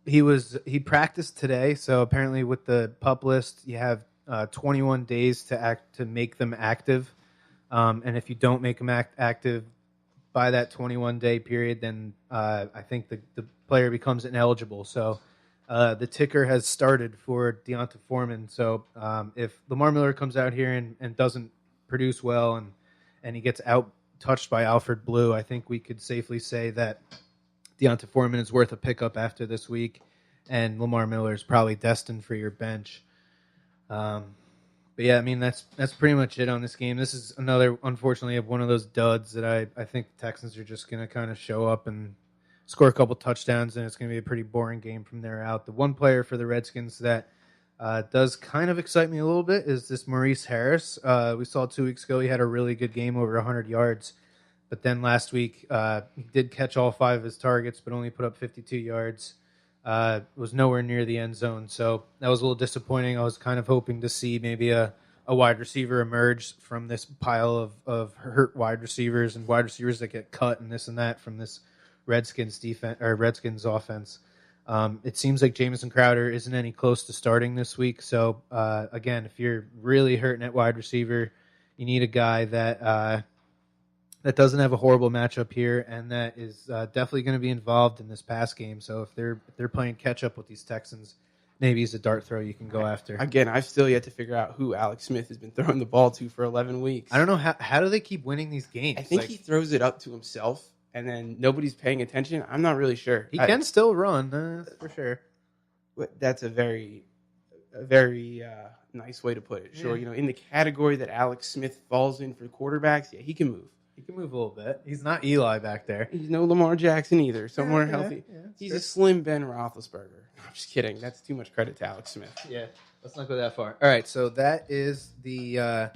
He practiced today, so apparently with the PUP list, you have 21 days to make them active. And if you don't make them active by that 21-day period, then I think the player becomes ineligible. So the ticker has started for D'Onta Foreman. So if Lamar Miller comes out here and doesn't produce well and he gets out-touched by Alfred Blue, I think we could safely say that D'Onta Foreman is worth a pickup after this week, and Lamar Miller is probably destined for your bench. But yeah, I mean that's pretty much it on this game. This is another, unfortunately, of one of those duds that I think the Texans are just going to kind of show up and score a couple touchdowns, and it's going to be a pretty boring game from there out. The one player for the Redskins that does kind of excite me a little bit is this Maurice Harris. We saw 2 weeks ago he had a really good game, over 100 yards. But then last week, he did catch all 5 of his targets, but only put up 52 yards. Was nowhere near the end zone. So that was a little disappointing. I was kind of hoping to see maybe a wide receiver emerge from this pile of hurt wide receivers and wide receivers that get cut and this and that from this Redskins defense or Redskins offense. It seems like Jamison Crowder isn't any close to starting this week. So again, if you're really hurting at wide receiver, you need a guy that doesn't have a horrible matchup here, and that is definitely going to be involved in this pass game. So if they're playing catch up with these Texans, maybe he's a dart throw you can go after. Again, I've still yet to figure out who Alex Smith has been throwing the ball to for 11 weeks. I don't know how do they keep winning these games. I think he throws it up to himself, and then nobody's paying attention. I'm not really sure. He can still run for sure. That's a very nice way to put it. Sure, in the category that Alex Smith falls in for quarterbacks, yeah, he can move. He can move a little bit. He's not Eli back there. He's no Lamar Jackson either. Somewhere healthy. Yeah, he's a slim Ben Roethlisberger. I'm just kidding. That's too much credit to Alex Smith. Yeah, let's not go that far. All right, so that is the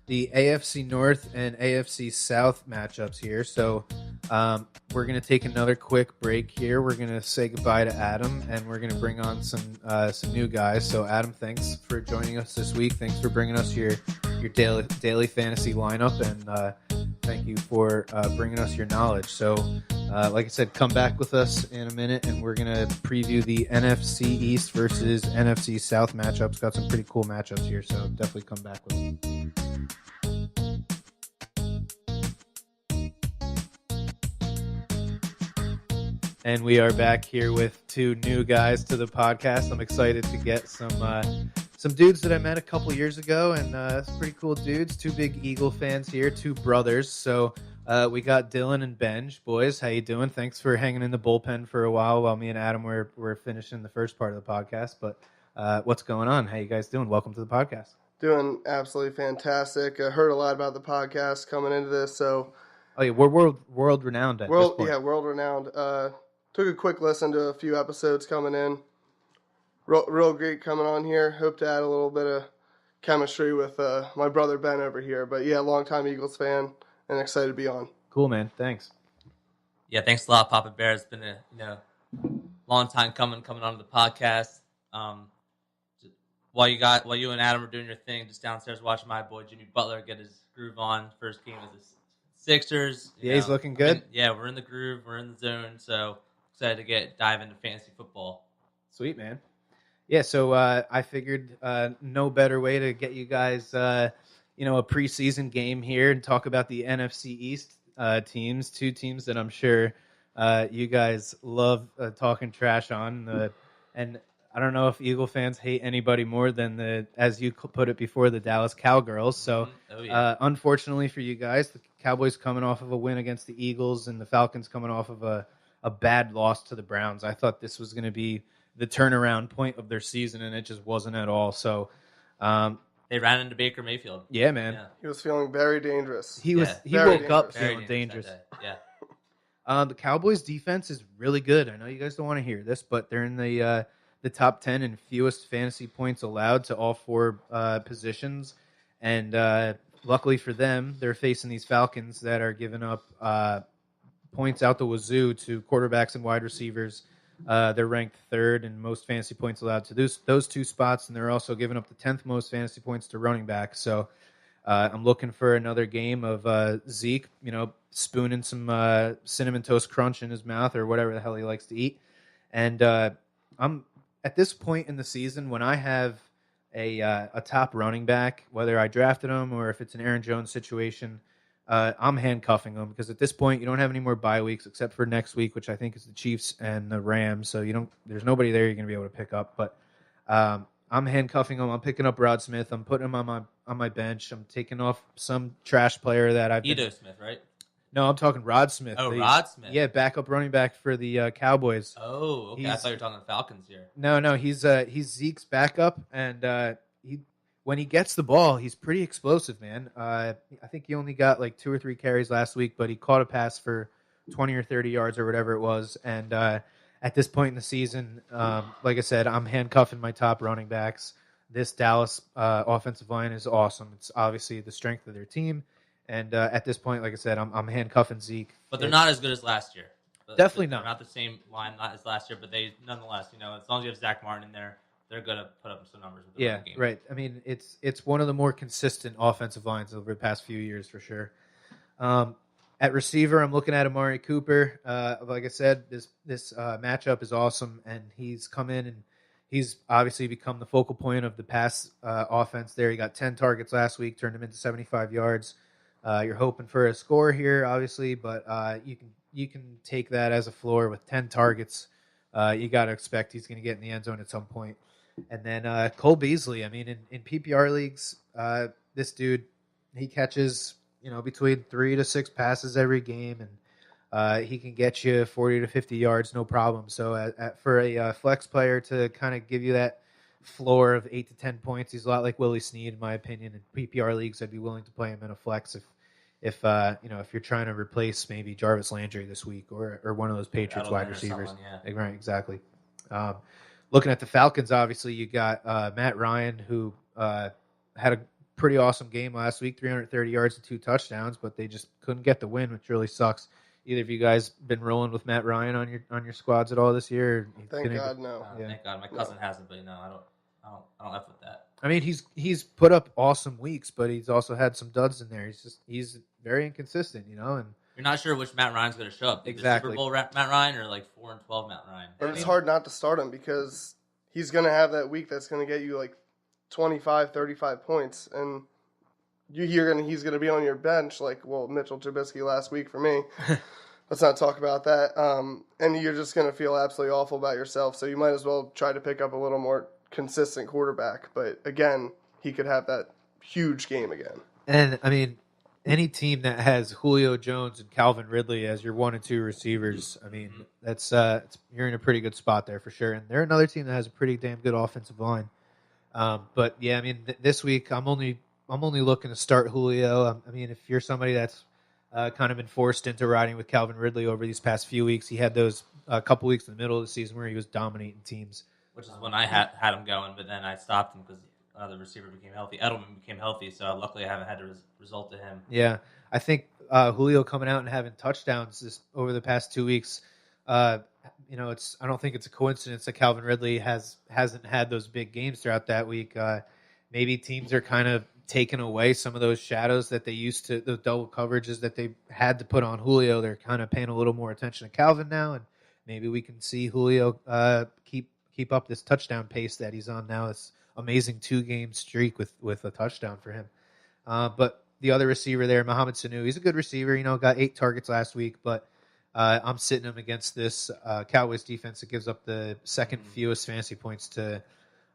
AFC North and AFC South matchups here. So we're going to take another quick break here. We're going to say goodbye to Adam, and we're going to bring on some new guys. So Adam, thanks for joining us this week. Thanks for bringing us your daily fantasy lineup, and thank you for bringing us your knowledge. So, like I said, come back with us in a minute, and we're going to preview the NFC East versus NFC South matchups. Got some pretty cool matchups here, so definitely come back with us. And we are back here with 2 new guys to the podcast. I'm excited to get some dudes that I met a couple years ago, and some pretty cool dudes. 2 big Eagle fans here, 2 brothers. So we got Dylan and Benj. Boys, how you doing? Thanks for hanging in the bullpen for a while me and Adam were finishing the first part of the podcast. But what's going on? How you guys doing? Welcome to the podcast. Doing absolutely fantastic. I heard a lot about the podcast coming into this, so. Oh yeah, we're world renowned at this point. Yeah, world renowned. Took a quick listen to a few episodes coming in. Real great coming on here. Hope to add a little bit of chemistry with my brother Ben over here. But yeah, longtime Eagles fan and excited to be on. Cool, man. Thanks. Yeah, thanks a lot, Papa Bear. It's been a long time coming onto the podcast. While you and Adam were doing your thing, just downstairs watching my boy Jimmy Butler get his groove on. First game of the Sixers. Yeah, he's looking good. We're in the groove. We're in the zone. So excited to dive into fantasy football. Sweet, man. Yeah, so I figured no better way to get you guys, a preseason game here and talk about the NFC East teams, 2 teams that I'm sure you guys love talking trash on. And I don't know if Eagle fans hate anybody more than as you put it before, the Dallas Cowgirls. So unfortunately for you guys, the Cowboys coming off of a win against the Eagles and the Falcons coming off of a bad loss to the Browns. I thought this was going to be the turnaround point of their season, and it just wasn't at all. So they ran into Baker Mayfield. Yeah, man. Yeah. He was feeling very dangerous. He woke up feeling dangerous. Yeah. The Cowboys' defense is really good. I know you guys don't want to hear this, but they're in the top 10 and fewest fantasy points allowed to all 4 positions. And luckily for them, they're facing these Falcons that are giving up points out the wazoo to quarterbacks and wide receivers. They're ranked third in most fantasy points allowed to those two spots, and they're also giving up the 10th most fantasy points to running back. So I'm looking for another game of Zeke, spooning some Cinnamon Toast Crunch in his mouth or whatever the hell he likes to eat. And I'm at this point in the season when I have a top running back, whether I drafted him or if it's an Aaron Jones situation, I'm handcuffing him because at this point you don't have any more bye weeks except for next week, which I think is the Chiefs and the Rams. So there's nobody there you're going to be able to pick up. But I'm handcuffing him. I'm picking up Rod Smith. I'm putting him on my bench. I'm taking off some trash player that I've Edo Smith, right? No, I'm talking Rod Smith. Oh, Rod Smith. Yeah, backup running back for the Cowboys. Oh, okay. I thought you were talking the Falcons here. No, he's Zeke's backup, and when he gets the ball, he's pretty explosive, man. I think he only got like 2 or 3 carries last week, but he caught a pass for 20 or 30 yards or whatever it was. And at this point in the season, like I said, I'm handcuffing my top running backs. This Dallas offensive line is awesome. It's obviously the strength of their team. And at this point, like I said, I'm handcuffing Zeke. But they're not as good as last year. Definitely They're not. not the same line as last year, but they nonetheless, as long as you have Zach Martin in there, they're going to put up some numbers with the running game. Right. I mean, it's one of the more consistent offensive lines over the past few years for sure. At receiver, I'm looking at Amari Cooper. Like I said, this matchup is awesome, and he's come in and he's obviously become the focal point of the pass offense there. He got 10 targets last week, turned him into 75 yards. You're hoping for a score here, obviously, but you can take that as a floor with 10 targets. You got to expect he's going to get in the end zone at some point. And then Cole Beasley. I mean, in PPR leagues, this dude, he catches between 3 to 6 passes every game, and he can get you 40 to 50 yards, no problem. So for a flex player to kind of give you that floor of 8 to 10 points, he's a lot like Willie Snead, in my opinion. In PPR leagues, I'd be willing to play him in a flex if you're trying to replace maybe Jarvis Landry this week or one of those Patriots wide receivers. Yeah. Right, exactly. Looking at the Falcons, obviously you got Matt Ryan, who had a pretty awesome game last week, 330 yards and 2 touchdowns, but they just couldn't get the win, which really sucks. Either of you guys been rolling with Matt Ryan on your squads at all this year? Thank God, no. Yeah. Thank God, my cousin hasn't, but I don't F with that. I mean, he's put up awesome weeks, but he's also had some duds in there. He's very inconsistent, and You're not sure which Matt Ryan's going to show up. Exactly. The Super Bowl Matt Ryan or like 4-12 Matt Ryan. And it's hard not to start him because he's going to have that week that's going to get you like 25, 35 points, and he's going to be on your bench like Mitchell Trubisky last week for me. Let's not talk about that. And you're just going to feel absolutely awful about yourself. So you might as well try to pick up a little more consistent quarterback. But again, he could have that huge game again. And I mean, any team that has Julio Jones and Calvin Ridley as your 1 and 2 receivers, I mean, that's you're in a pretty good spot there for sure. And they're another team that has a pretty damn good offensive line. But yeah, I mean, this week I'm only looking to start Julio. I mean, if you're somebody that's kind of been forced into riding with Calvin Ridley over these past few weeks, he had those couple weeks in the middle of the season where he was dominating teams. Which is when I had him going, but then I stopped him because the receiver became healthy. Edelman became healthy, so luckily I haven't had to result to him. Yeah, I think Julio coming out and having touchdowns over the past 2 weeks, I don't think it's a coincidence that Calvin Ridley hasn't had those big games throughout that week. Maybe teams are kind of taking away some of those shadows that they used to, the double coverages that they had to put on Julio. They're kind of paying a little more attention to Calvin now, and maybe we can see Julio keep up this touchdown pace that he's on now. It's amazing 2-game streak with a touchdown for him. But the other receiver there, Mohamed Sanu, he's a good receiver. Got 8 targets last week, but I'm sitting him against this Cowboys defense that gives up the second fewest fantasy points to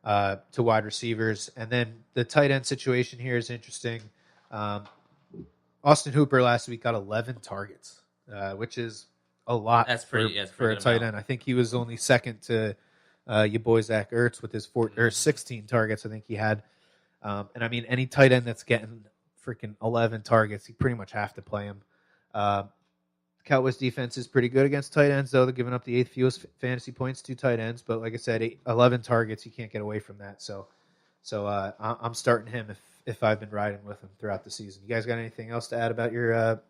wide receivers. And then the tight end situation here is interesting. Austin Hooper last week got 11 targets, which is a lot. That's for a tight end. I think he was only second to your boy Zach Ertz with his 16 targets. I think he had. And I mean, any tight end that's getting freaking 11 targets, you pretty much have to play him. Cowboys defense is pretty good against tight ends, though. They're giving up the 8th fewest fantasy points to tight ends. But like I said, 11 targets, you can't get away from that. So So I'm starting him if I've been riding with him throughout the season. You guys got anything else to add about your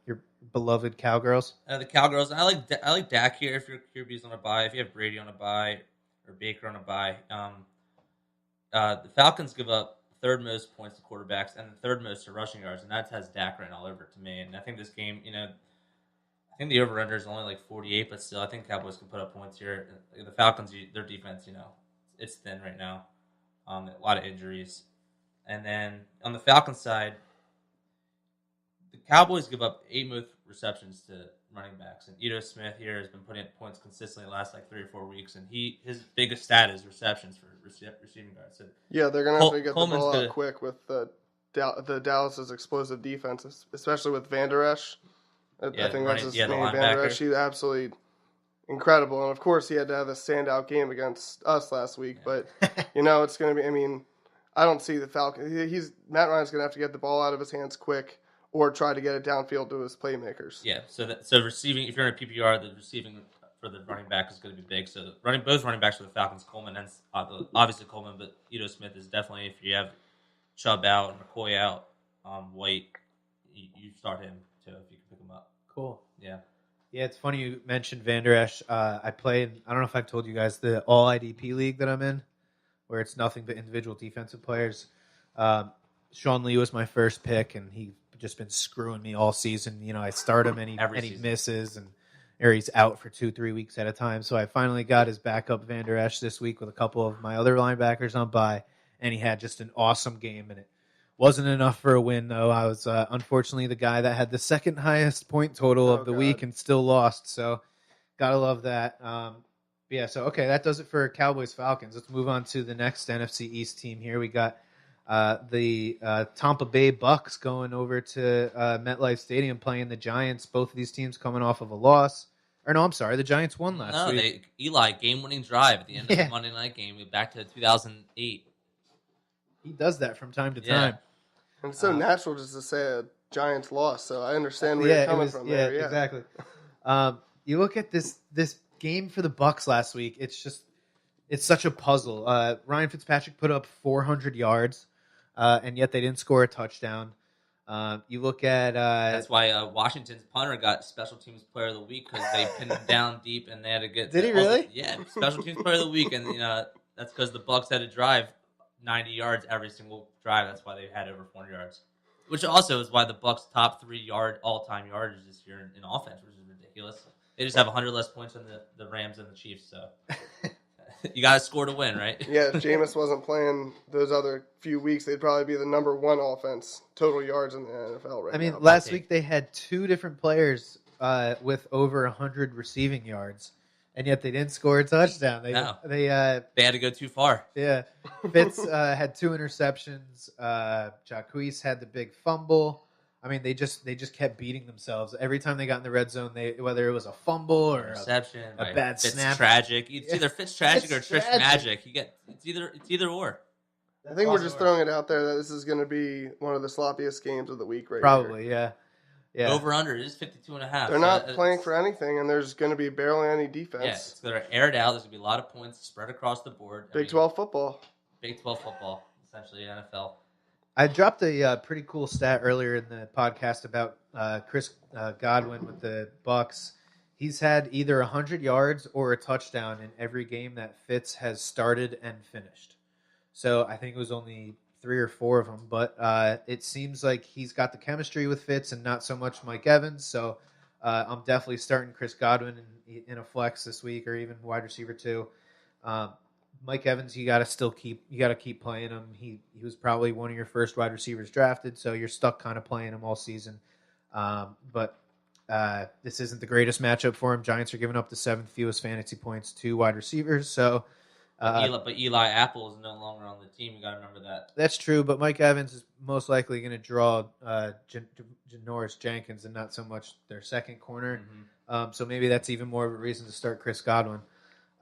beloved Cowgirls? The Cowgirls. I like Dak here. If your QB's on a bye, if you have Brady on a bye or Baker on a bye, the Falcons give up third most points to quarterbacks and the third most to rushing yards, and that has Dak written all over it to me. And I think this game, I think the over-under is only like 48, but still, I think Cowboys can put up points here. The Falcons, their defense, it's thin right now. A lot of injuries. And then on the Falcons side, the Cowboys give up 8 most receptions to running backs. And Ito Smith here has been putting up points consistently the last like 3 or 4 weeks. And his biggest stat is receptions for receiving guards. So yeah, they're going to have to get Coleman's the ball out quick with the Dallas's explosive defense, especially with Van Der Esch. I think that's his name, Van Der Esch. He's absolutely incredible. And, of course, he had to have a standout game against us last week. Yeah. But, it's going to be – I don't see the Falcons. Matt Ryan's going to have to get the ball out of his hands quick or try to get it downfield to his playmakers. Yeah, so receiving, if you're in a PPR, the receiving for the running back is going to be big. So both running backs for the Falcons, Coleman and obviously Coleman, but Ito Smith is definitely, if you have Chubb out and McCoy out, White, you start him too if you can pick him up. Cool. Yeah. Yeah, it's funny you mentioned Van Der Esch. I played, I don't know if I've told you guys, the all IDP league that I'm in, where it's nothing but individual defensive players. Sean Lee was my first pick, and he's just been screwing me all season. I start him, and he misses, or he's out for 2-3 weeks at a time. So I finally got his backup Van Der Esch this week with a couple of my other linebackers on bye, and he had just an awesome game, and it wasn't enough for a win, though. I was unfortunately the guy that had the second highest point total of the week and still lost, so gotta love that. Yeah, so, okay, that does it for Cowboys-Falcons. Let's move on to the next NFC East team here. We got the Tampa Bay Bucks going over to MetLife Stadium playing the Giants. Both of these teams coming off of a loss. Or no, I'm sorry, the Giants won last week. Eli, game-winning drive at the end of the Monday night game. Back to 2008. He does that from time to time. And it's so natural just to say a Giants loss, so I understand where you're coming from there. Yeah, exactly. You look at this game for the Bucks last week, it's such a puzzle. Ryan Fitzpatrick put up 400 yards, and yet they didn't score a touchdown. You look at that's why Washington's punter got Special Teams Player of the Week, because they pinned him down deep and they had to get. Did he really? Yeah, Special Teams Player of the Week, and that's because the Bucks had to drive 90 yards every single drive. That's why they had over 400 yards, which also is why the Bucks' top 3 all-time yardage this year in offense, which is ridiculous. They just have 100 less points than the Rams and the Chiefs, so you got to score to win, right? Yeah, if Jameis wasn't playing those other few weeks, they'd probably be the number 1 offense, total yards in the NFL right now. Last week they had 2 different players with over 100 receiving yards, and yet they didn't score a touchdown. They had to go too far. Yeah. Fitz had 2 interceptions. Jacquees had the big fumble. They just kept beating themselves every time they got in the red zone. Whether it was a fumble or interception, a bad snap. Tragic. It's either Fitz tragic or Trish magic. It's either or. I think we're just throwing it out there that this is going to be one of the sloppiest games of the week, right? Probably, here. Yeah. Over under is 52.5. They're not playing for anything, and there's going to be barely any defense. Yeah, it's going to air it out. There's going to be a lot of points spread across the board. Big 12 football, essentially NFL. I dropped a pretty cool stat earlier in the podcast about Chris Godwin with the Bucks. He's had either 100 yards or a touchdown in every game that Fitz has started and finished. So I think it was only 3 or 4 of them, but it seems like he's got the chemistry with Fitz and not so much Mike Evans. So I'm definitely starting Chris Godwin in a flex this week, or even wide receiver 2. Mike Evans, you got to keep playing him. He was probably one of your first wide receivers drafted, so you're stuck kind of playing him all season. But this isn't the greatest matchup for him. Giants are giving up the 7th fewest fantasy points to wide receivers. So, but Eli Apple is no longer on the team. You got to remember that. That's true, but Mike Evans is most likely going to draw Janoris Jenkins and not so much their second corner. Mm-hmm. So maybe that's even more of a reason to start Chris Godwin.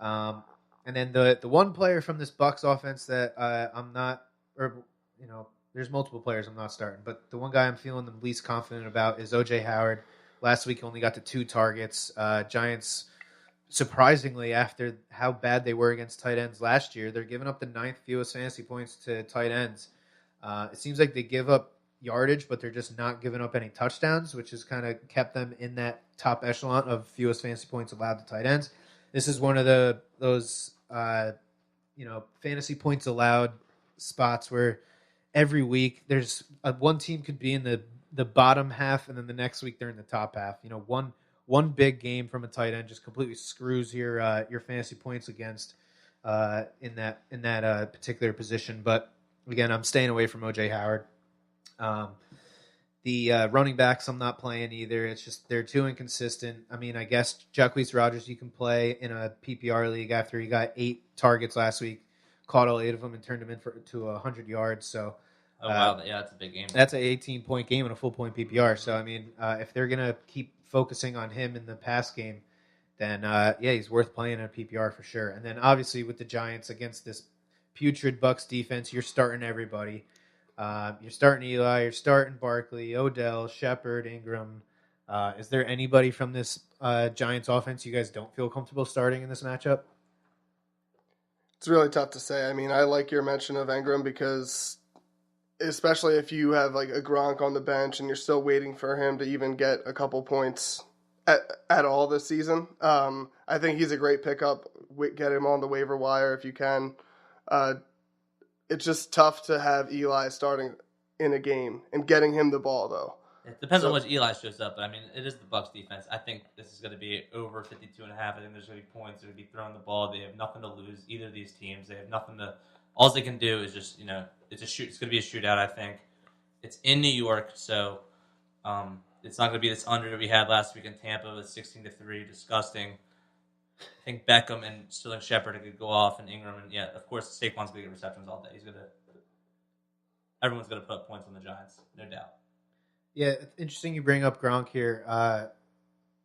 And then the one player from this Bucks offense that I'm not, there's multiple players I'm not starting, but the one guy I'm feeling the least confident about is O.J. Howard. Last week only got to 2 targets. Giants surprisingly, after how bad they were against tight ends last year, they're giving up the 9th fewest fantasy points to tight ends. It seems like they give up yardage, but they're just not giving up any touchdowns, which has kind of kept them in that top echelon of fewest fantasy points allowed to tight ends. This is one of those fantasy points allowed spots where every week there's one team could be in the bottom half, and then the next week they're in the top half. One big game from a tight end just completely screws your fantasy points against in that particular position. But again, I'm staying away from OJ Howard. The running backs I'm not playing either. It's just they're too inconsistent. I mean, I guess Jacquizz Rodgers you can play in a PPR league after he got 8 targets last week, caught all 8 of them and turned them to 100 yards. So, wow, yeah, that's a big game. That's an 18-point game in a full-point PPR. So, I mean, if they're gonna keep focusing on him in the pass game, then he's worth playing in a PPR for sure. And then obviously with the Giants against this putrid Bucs defense, you're starting everybody. You're starting Eli, you're starting Barkley, Odell, Shepard, Ingram. Is there anybody from this Giants offense you guys don't feel comfortable starting in this matchup? It's really tough to say. I mean, I like your mention of Ingram because especially if you have like a Gronk on the bench and you're still waiting for him to even get a couple points at all this season. I think he's a great pickup. Get him on the waiver wire if you can. It's just tough to have Eli starting in a game and getting him the ball, though. It depends on which Eli shows up, but I mean, it is the Bucs defense. I think this is going to be over 52.5. I think there's going to be points. They're going to be throwing the ball. They have nothing to lose. Either of these teams, they have nothing to. All they can do is just it's a shoot. It's going to be a shootout. I think it's in New York, so it's not going to be this under that we had last week in Tampa with 16-3, disgusting. I think Beckham and Sterling Shepard could go off, and Ingram, and of course, Saquon's going to get receptions all day. Everyone's going to put points on the Giants, no doubt. Yeah, it's interesting you bring up Gronk here. I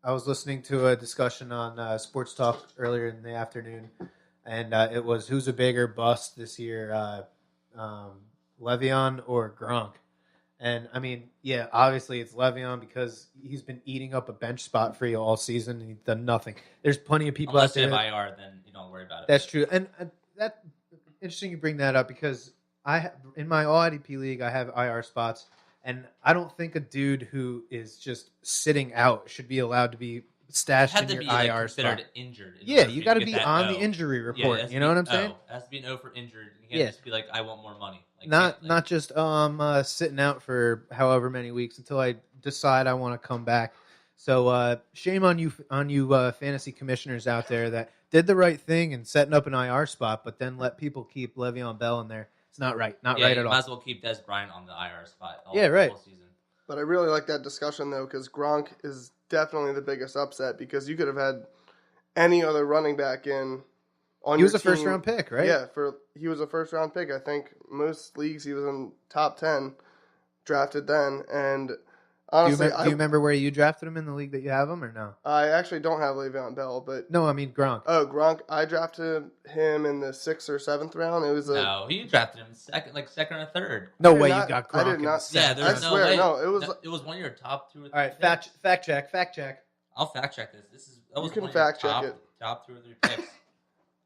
was listening to a discussion on Sports Talk earlier in the afternoon, and it was who's a bigger bust this year, Le'Veon or Gronk? And, I mean, yeah, obviously it's Le'Veon because he's been eating up a bench spot for you all season and he's done nothing. There's plenty of people Unless out there. Unless you have IR, then you don't worry about it. That's true. And that interesting you bring that up because in my all-IDP league, I have IR spots. And I don't think a dude who is just sitting out should be allowed to be stashed in your IR spot. Injured. Yeah, you got to be on the injury report. Yeah, you know what I'm saying? It has to be an O for injured. You can't just be like, I want more money. Not just I'm sitting out for however many weeks until I decide I want to come back. So shame on you fantasy commissioners out there that did the right thing and setting up an IR spot, but then let people keep Le'Veon Bell in there. It's not right. Not right at all. Might as well keep Des Bryant on the IR spot all season. But I really like that discussion, though, because Gronk is definitely the biggest upset because you could have had any other running back in on He your was a team. first-round pick, right? Yeah, he was a first-round pick. I think most leagues he was in top 10, drafted then. And honestly, do you remember where you drafted him in the league that you have him or no? I actually don't have Le'Veon Bell, but no, I mean Gronk. Oh, Gronk! I drafted him in the 6th or 7th round. It was no, you drafted him second or third. No way, you got Gronk. I did not. Yeah, there's no way. No, it was one of your top 2 or 3. All right, fact check. I'll fact check this. That was you can one of fact your check it. Top 2 or 3 picks.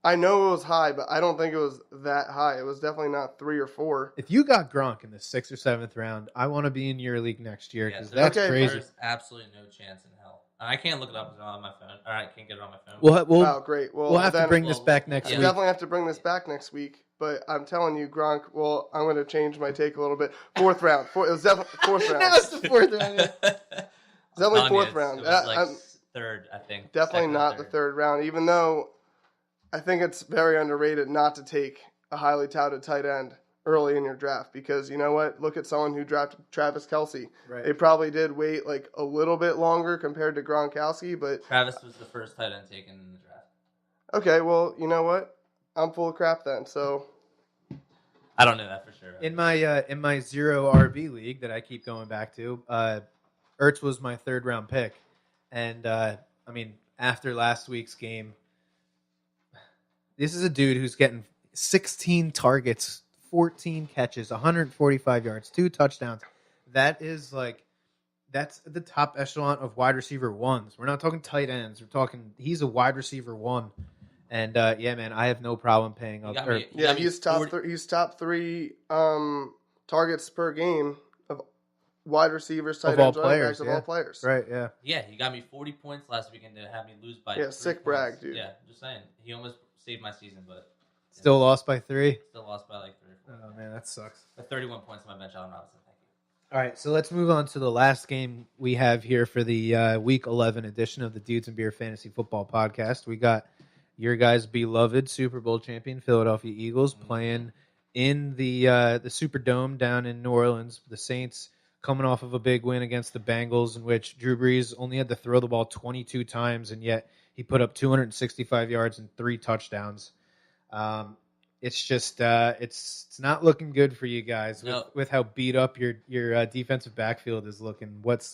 I know it was high, but I don't think it was that high. It was definitely not 3 or 4. If you got Gronk in the 6th or 7th round, I want to be in your league next year because that's crazy. There's absolutely no chance in hell. I can't look it up on my phone. All right, I can't get it on my phone. Wow, great. Well, we'll have to bring this back next week. We definitely have to bring this back next week. But I'm telling you, Gronk. Well, I'm going to change my take a little bit. 4th round. It was definitely 4th round. Now it's the 4th round. It's definitely 4th round. It was like 3rd, I think. Definitely not the 3rd round. Even though I think it's very underrated not to take a highly touted tight end early in your draft because you know what? Look at someone who drafted Travis Kelce. Right. They probably did wait like a little bit longer compared to Gronkowski, but Travis was the first tight end taken in the draft. Okay, well, you know what? I'm full of crap then. So I don't know that for sure. In my 0 RB league that I keep going back to, Ertz was my 3rd round pick, and I mean after last week's game. This is a dude who's getting 16 targets, 14 catches, 145 yards, 2 touchdowns. That that's the top echelon of wide receiver ones. We're not talking tight ends. We're talking he's a wide receiver one. And yeah, man, I have no problem paying up. He's top three targets per game of wide receivers, tight ends, running backs of all players. Right? Yeah. Yeah, he got me 40 points last weekend to have me lose by. Yeah, sick brag, dude. Yeah, just saying. He almost saved my season, but still lost by 3. Still lost by like 3 or 4. Oh man, that sucks. But 31 points on my bench. I don't know. So thank you. All right, so let's move on to the last game we have here for the Week 11 edition of the Dudes and Beer Fantasy Football Podcast. We got your guys' beloved Super Bowl champion Philadelphia Eagles playing in the Superdome down in New Orleans. The Saints coming off of a big win against the Bengals, in which Drew Brees only had to throw the ball 22 times, and yet he put up 265 yards and 3 touchdowns. It's just it's not looking good for you guys with how beat up your defensive backfield is looking. What's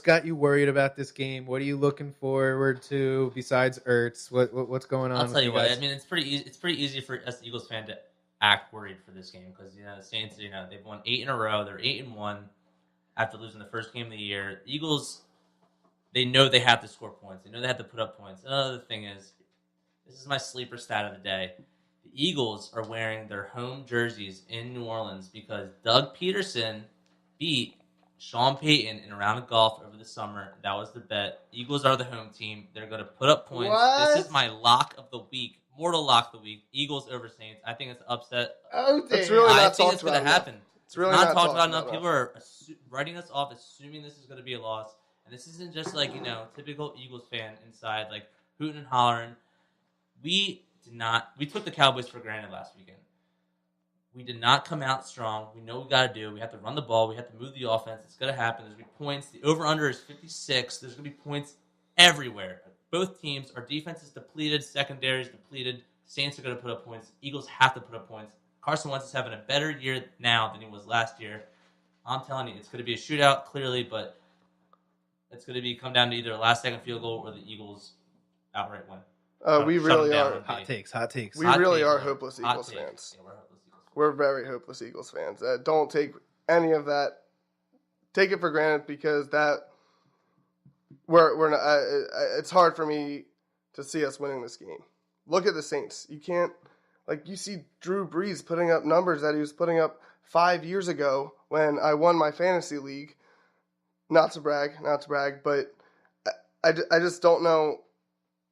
got you worried about this game? What are you looking forward to besides Ertz? What's going on? I'll tell you what. I mean, it's pretty easy. It's pretty easy for us Eagles fan to act worried for this game because the Saints, they've won 8 in a row. They're 8-1 after losing the first game of the year. The Eagles, they know they have to score points. They know they have to put up points. Another thing is, this is my sleeper stat of the day. The Eagles are wearing their home jerseys in New Orleans because Doug Peterson beat Sean Payton in a round of golf over the summer. That was the bet. Eagles are the home team. They're going to put up points. What? This is my lock of the week. Mortal lock of the week. Eagles over Saints. I think it's upset. Oh, that's really not I think talked it's going to happen. It's really not talked about enough. People are writing us off, assuming this is going to be a loss. And this isn't just like, typical Eagles fan inside, like hooting and hollering. We took the Cowboys for granted last weekend. We did not come out strong. We know what we got to do. We have to run the ball. We have to move the offense. It's going to happen. There's going to be points. The over-under is 56. There's going to be points everywhere. Both teams, our defense is depleted. Secondary is depleted. Saints are going to put up points. Eagles have to put up points. Carson Wentz is having a better year now than he was last year. I'm telling you, it's going to be a shootout, clearly, but it's going to come down to either a last-second field goal or the Eagles outright win. We really are. Hot takes. We really are hopeless Eagles fans. Yeah, we're hopeless Eagles fans. We're very hopeless Eagles fans. Don't take any of that. Take it for granted because we're not. It's hard for me to see us winning this game. Look at the Saints. You can't you see Drew Brees putting up numbers that he was putting up 5 years ago when I won my fantasy league. Not to brag, but I just don't know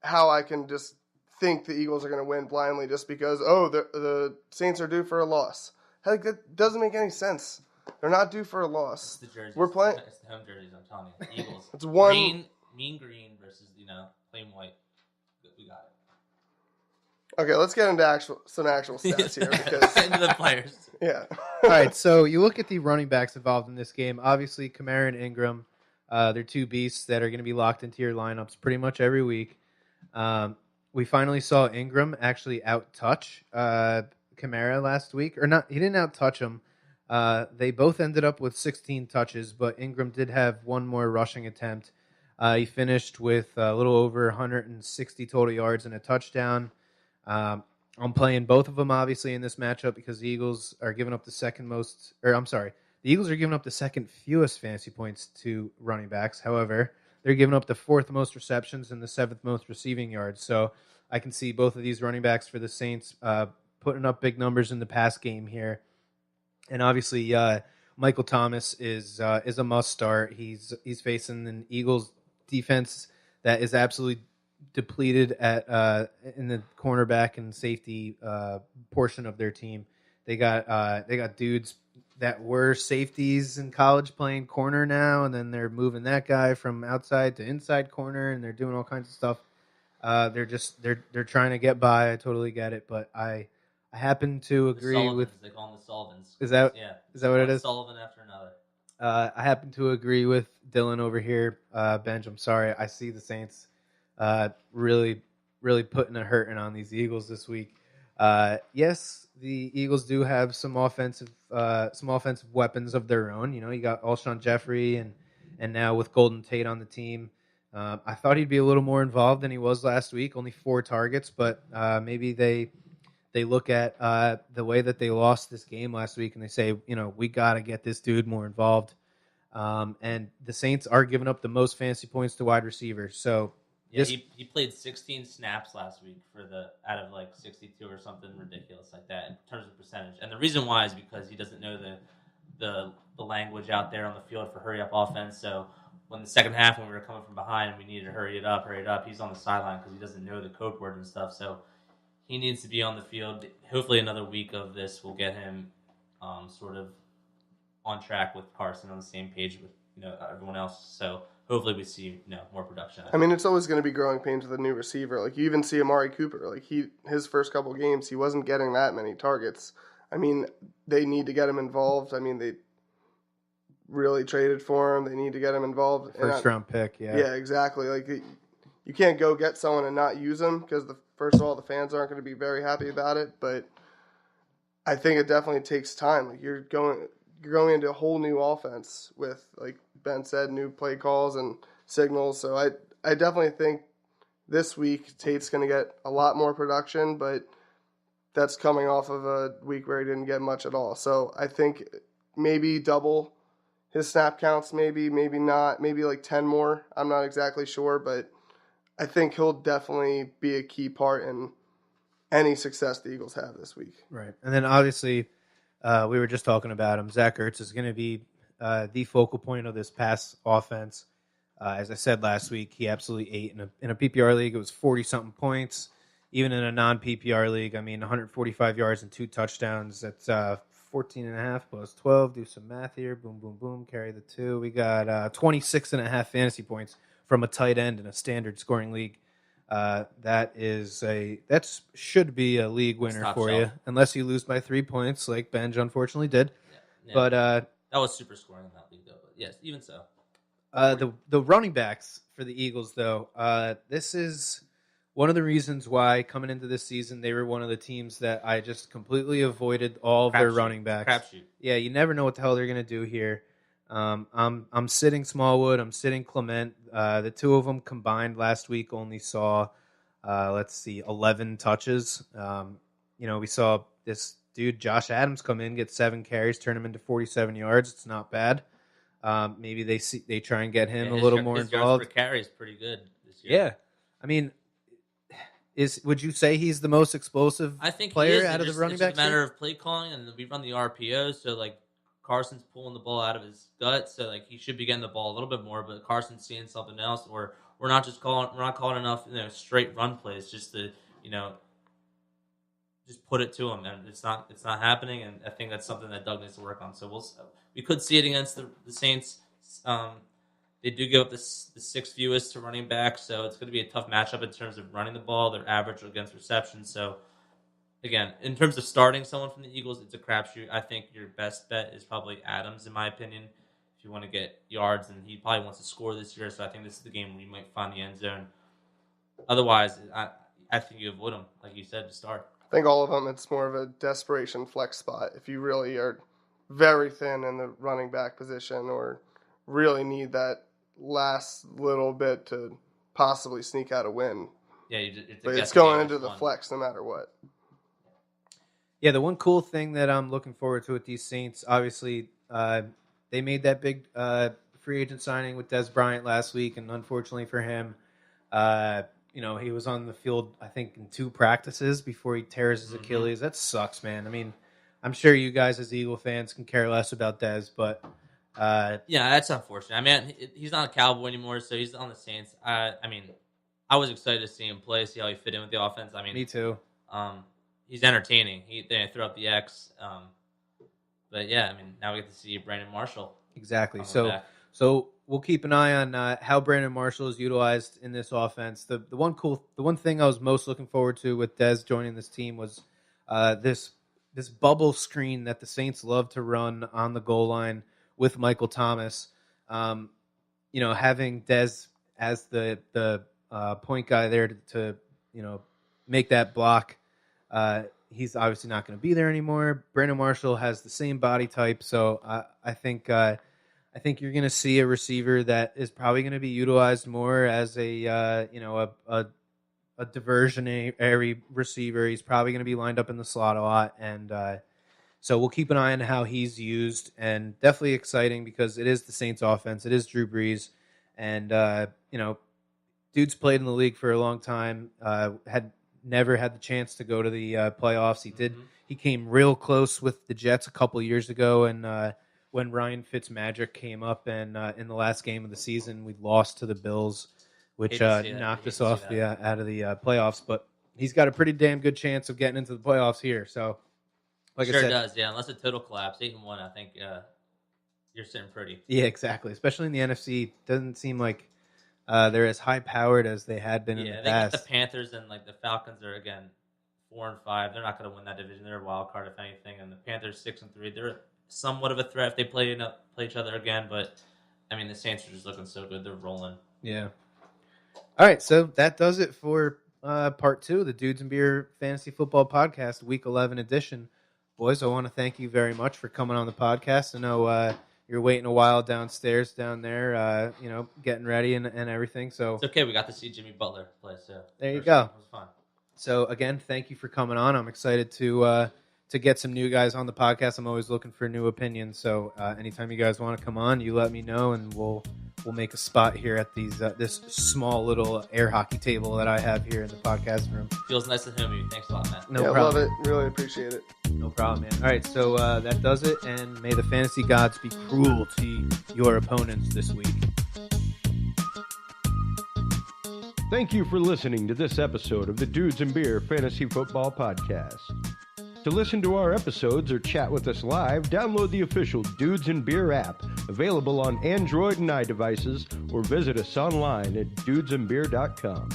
how I can just think the Eagles are going to win blindly just because, the Saints are due for a loss. Heck, that doesn't make any sense. They're not due for a loss. It's the jerseys. We're playing. It's the home jerseys, I'm telling you. The Eagles. It's one. Green versus, plain white. We got it. Okay, let's get into some actual stats here. Because, into the players. Yeah. All right, so you look at the running backs involved in this game. Obviously, Kamara and Ingram, they're two beasts that are going to be locked into your lineups pretty much every week. We finally saw Ingram actually out-touch Kamara last week. Or not, he didn't out-touch him. They both ended up with 16 touches, but Ingram did have one more rushing attempt. He finished with a little over 160 total yards and a touchdown. I'm playing both of them, obviously, in this matchup because the Eagles are giving up the the Eagles are giving up the second fewest fantasy points to running backs. However, they're giving up the 4th most receptions and the 7th most receiving yards. So I can see both of these running backs for the Saints putting up big numbers in the pass game here. And obviously, Michael Thomas is a must start. He's facing an Eagles defense that is absolutely depleted in the cornerback and safety portion of their team. They got dudes that were safeties in college playing corner now, and then they're moving that guy from outside to inside corner, and they're doing all kinds of stuff. They're trying to get by. I totally get it, but I happen to agree with. They call them the Sullivans. Is that what it is? Sullivan after another. I happen to agree with Dylan over here. Benj, I'm sorry. I see the Saints really putting a hurting on these Eagles this week. Yes, the Eagles do have some offensive weapons of their own. You got Alshon Jeffrey and now with Golden Tate on the team. I thought he'd be a little more involved than he was last week. Only 4 targets, but maybe they look at the way that they lost this game last week and they say, we got to get this dude more involved. And the Saints are giving up the most fantasy points to wide receivers. So Yeah, he played 16 snaps last week out of like 62 or something ridiculous like that in terms of percentage. And the reason why is because he doesn't know the language out there on the field for hurry up offense. So when the second half, when we were coming from behind and we needed to hurry it up, he's on the sideline because he doesn't know the code word and stuff. So he needs to be on the field. Hopefully another week of this will get him sort of on track with Carson, on the same page with everyone else. So hopefully we see more production. I mean, it's always going to be growing pains with a new receiver. Like, you even see Amari Cooper. Like, his first couple games, he wasn't getting that many targets. I mean, they need to get him involved. I mean, they really traded for him. They need to get him involved. First-round pick, yeah. Yeah, exactly. Like, you can't go get someone and not use him because, first of all, the fans aren't going to be very happy about it. But I think it definitely takes time. Like, you're going into a whole new offense with, like Ben said, new play calls and signals. So I definitely think this week Tate's going to get a lot more production, but that's coming off of a week where he didn't get much at all. So I think maybe double his snap counts, maybe not, maybe like 10 more. I'm not exactly sure, but I think he'll definitely be a key part in any success the Eagles have this week. Right. And then obviously we were just talking about him. Zach Ertz is going to be the focal point of this pass offense. As I said last week, he absolutely ate in a PPR league. It was 40-something points. Even in a non-PPR league, 145 yards and 2 touchdowns. That's 14.5 plus 12. Do some math here. Boom, boom, boom. Carry the 2. We got 26.5 fantasy points from a tight end in a standard scoring league. That should be a league winner for you, unless you lose by 3 points, like Benj unfortunately did. Yeah. But that was super scoring in that league, though. But yes, even so. The running backs for the Eagles, though, this is one of the reasons why coming into this season they were one of the teams that I just completely avoided all of their running backs. Crapshoot. Yeah, you never know what the hell they're going to do here. I'm sitting Smallwood. I'm sitting Clement. The two of them combined last week only saw, 11 touches. We saw this dude Josh Adams come in, get 7 carries, turn him into 47 yards. It's not bad. Maybe they try and get him a little more his involved. Yards per carry is pretty good this year. Yeah, would you say he's the most explosive player out of the running backs? It's a matter of play calling, and we run the RPO, so like Carson's pulling the ball out of his gut, so like he should be getting the ball a little bit more, but Carson's seeing something else, or we're not calling enough straight run plays just to just put it to him, and it's not happening, and I think that's something that Doug needs to work on. So we could see it against the Saints. They do give up the 6th fewest to running back, so it's going to be a tough matchup in terms of running the ball. They're average against reception. So, again, in terms of starting someone from the Eagles, it's a crapshoot. I think your best bet is probably Adams, in my opinion, if you want to get yards, and he probably wants to score this year, so I think this is the game where you might find the end zone. Otherwise, I think you avoid him, like you said, to start. I think all of them, it's more of a desperation flex spot. If you really are very thin in the running back position or really need that last little bit to possibly sneak out a win. Yeah, it's going into the flex no matter what. Yeah, the one cool thing that I'm looking forward to with these Saints, obviously, they made that big free agent signing with Des Bryant last week, and unfortunately for him, he was on the field, I think, in 2 practices before he tears his Achilles. That sucks, man. I'm sure you guys as Eagle fans can care less about Des, but yeah, that's unfortunate. He's not a Cowboy anymore, so he's on the Saints. I was excited to see him play, see how he fit in with the offense. Me too. He's entertaining. They threw up the X. But yeah, now we get to see Brandon Marshall. Exactly. So we'll keep an eye on how Brandon Marshall is utilized in this offense. The one thing I was most looking forward to with Dez joining this team was this bubble screen that the Saints love to run on the goal line with Michael Thomas. Having Dez as the point guy there to make that block. He's obviously not going to be there anymore. Brandon Marshall has the same body type, so I think you're going to see a receiver that is probably going to be utilized more as a diversionary receiver. He's probably going to be lined up in the slot a lot, and So we'll keep an eye on how he's used, and definitely exciting because it is the Saints offense. It is Drew Brees, and dude's played in the league for a long time. Had never had the chance to go to the playoffs. He did. He came real close with the Jets a couple years ago, and when Ryan Fitzmagic came up, and in the last game of the season, we lost to the Bills, which knocked us off out of the playoffs. But he's got a pretty damn good chance of getting into the playoffs here. So, like I said, does. Yeah, unless a total collapse, 8-1, I think you're sitting pretty. Yeah, exactly. Especially in the NFC, doesn't seem like they're as high powered as they had been in the past. Yeah, the Panthers and like the Falcons are again 4-5. They're not going to win that division. They're a wild card if anything. And the Panthers 6-3. They're somewhat of a threat if they play each other again. But I mean, the Saints are just looking so good. They're rolling. Yeah. All right, so that does it for part 2 of the Dudes and Beer Fantasy Football Podcast, Week 11 edition. Boys, I want to thank you very much for coming on the podcast. I know you're waiting a while downstairs down there, getting ready and everything. So it's okay. We got to see Jimmy Butler play. So there you go. It was fun. So again, thank you for coming on. I'm excited to get some new guys on the podcast. I'm always looking for new opinions. So anytime you guys want to come on, you let me know, and we'll make a spot here at these this small little air hockey table that I have here in the podcast room. Feels nice to have you. Thanks a lot, Matt. No problem. Love it. Really appreciate it. No problem, man. All right, so that does it, and may the fantasy gods be cruel to your opponents this week. Thank you for listening to this episode of the Dudes and Beer Fantasy Football Podcast. To listen to our episodes or chat with us live, download the official Dudes and Beer app, available on Android and iDevices, or visit us online at dudesandbeer.com.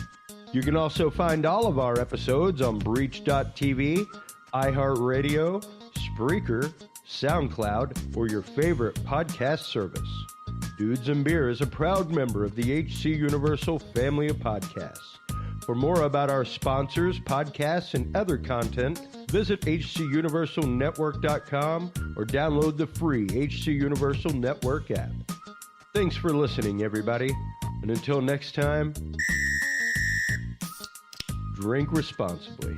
You can also find all of our episodes on Breach.tv, iHeartRadio, Spreaker, SoundCloud, or your favorite podcast service. Dudes and Beer is a proud member of the HC Universal family of podcasts. For more about our sponsors, podcasts, and other content, visit hcuniversalnetwork.com or download the free HC Universal Network app. Thanks for listening, everybody. And until next time, drink responsibly.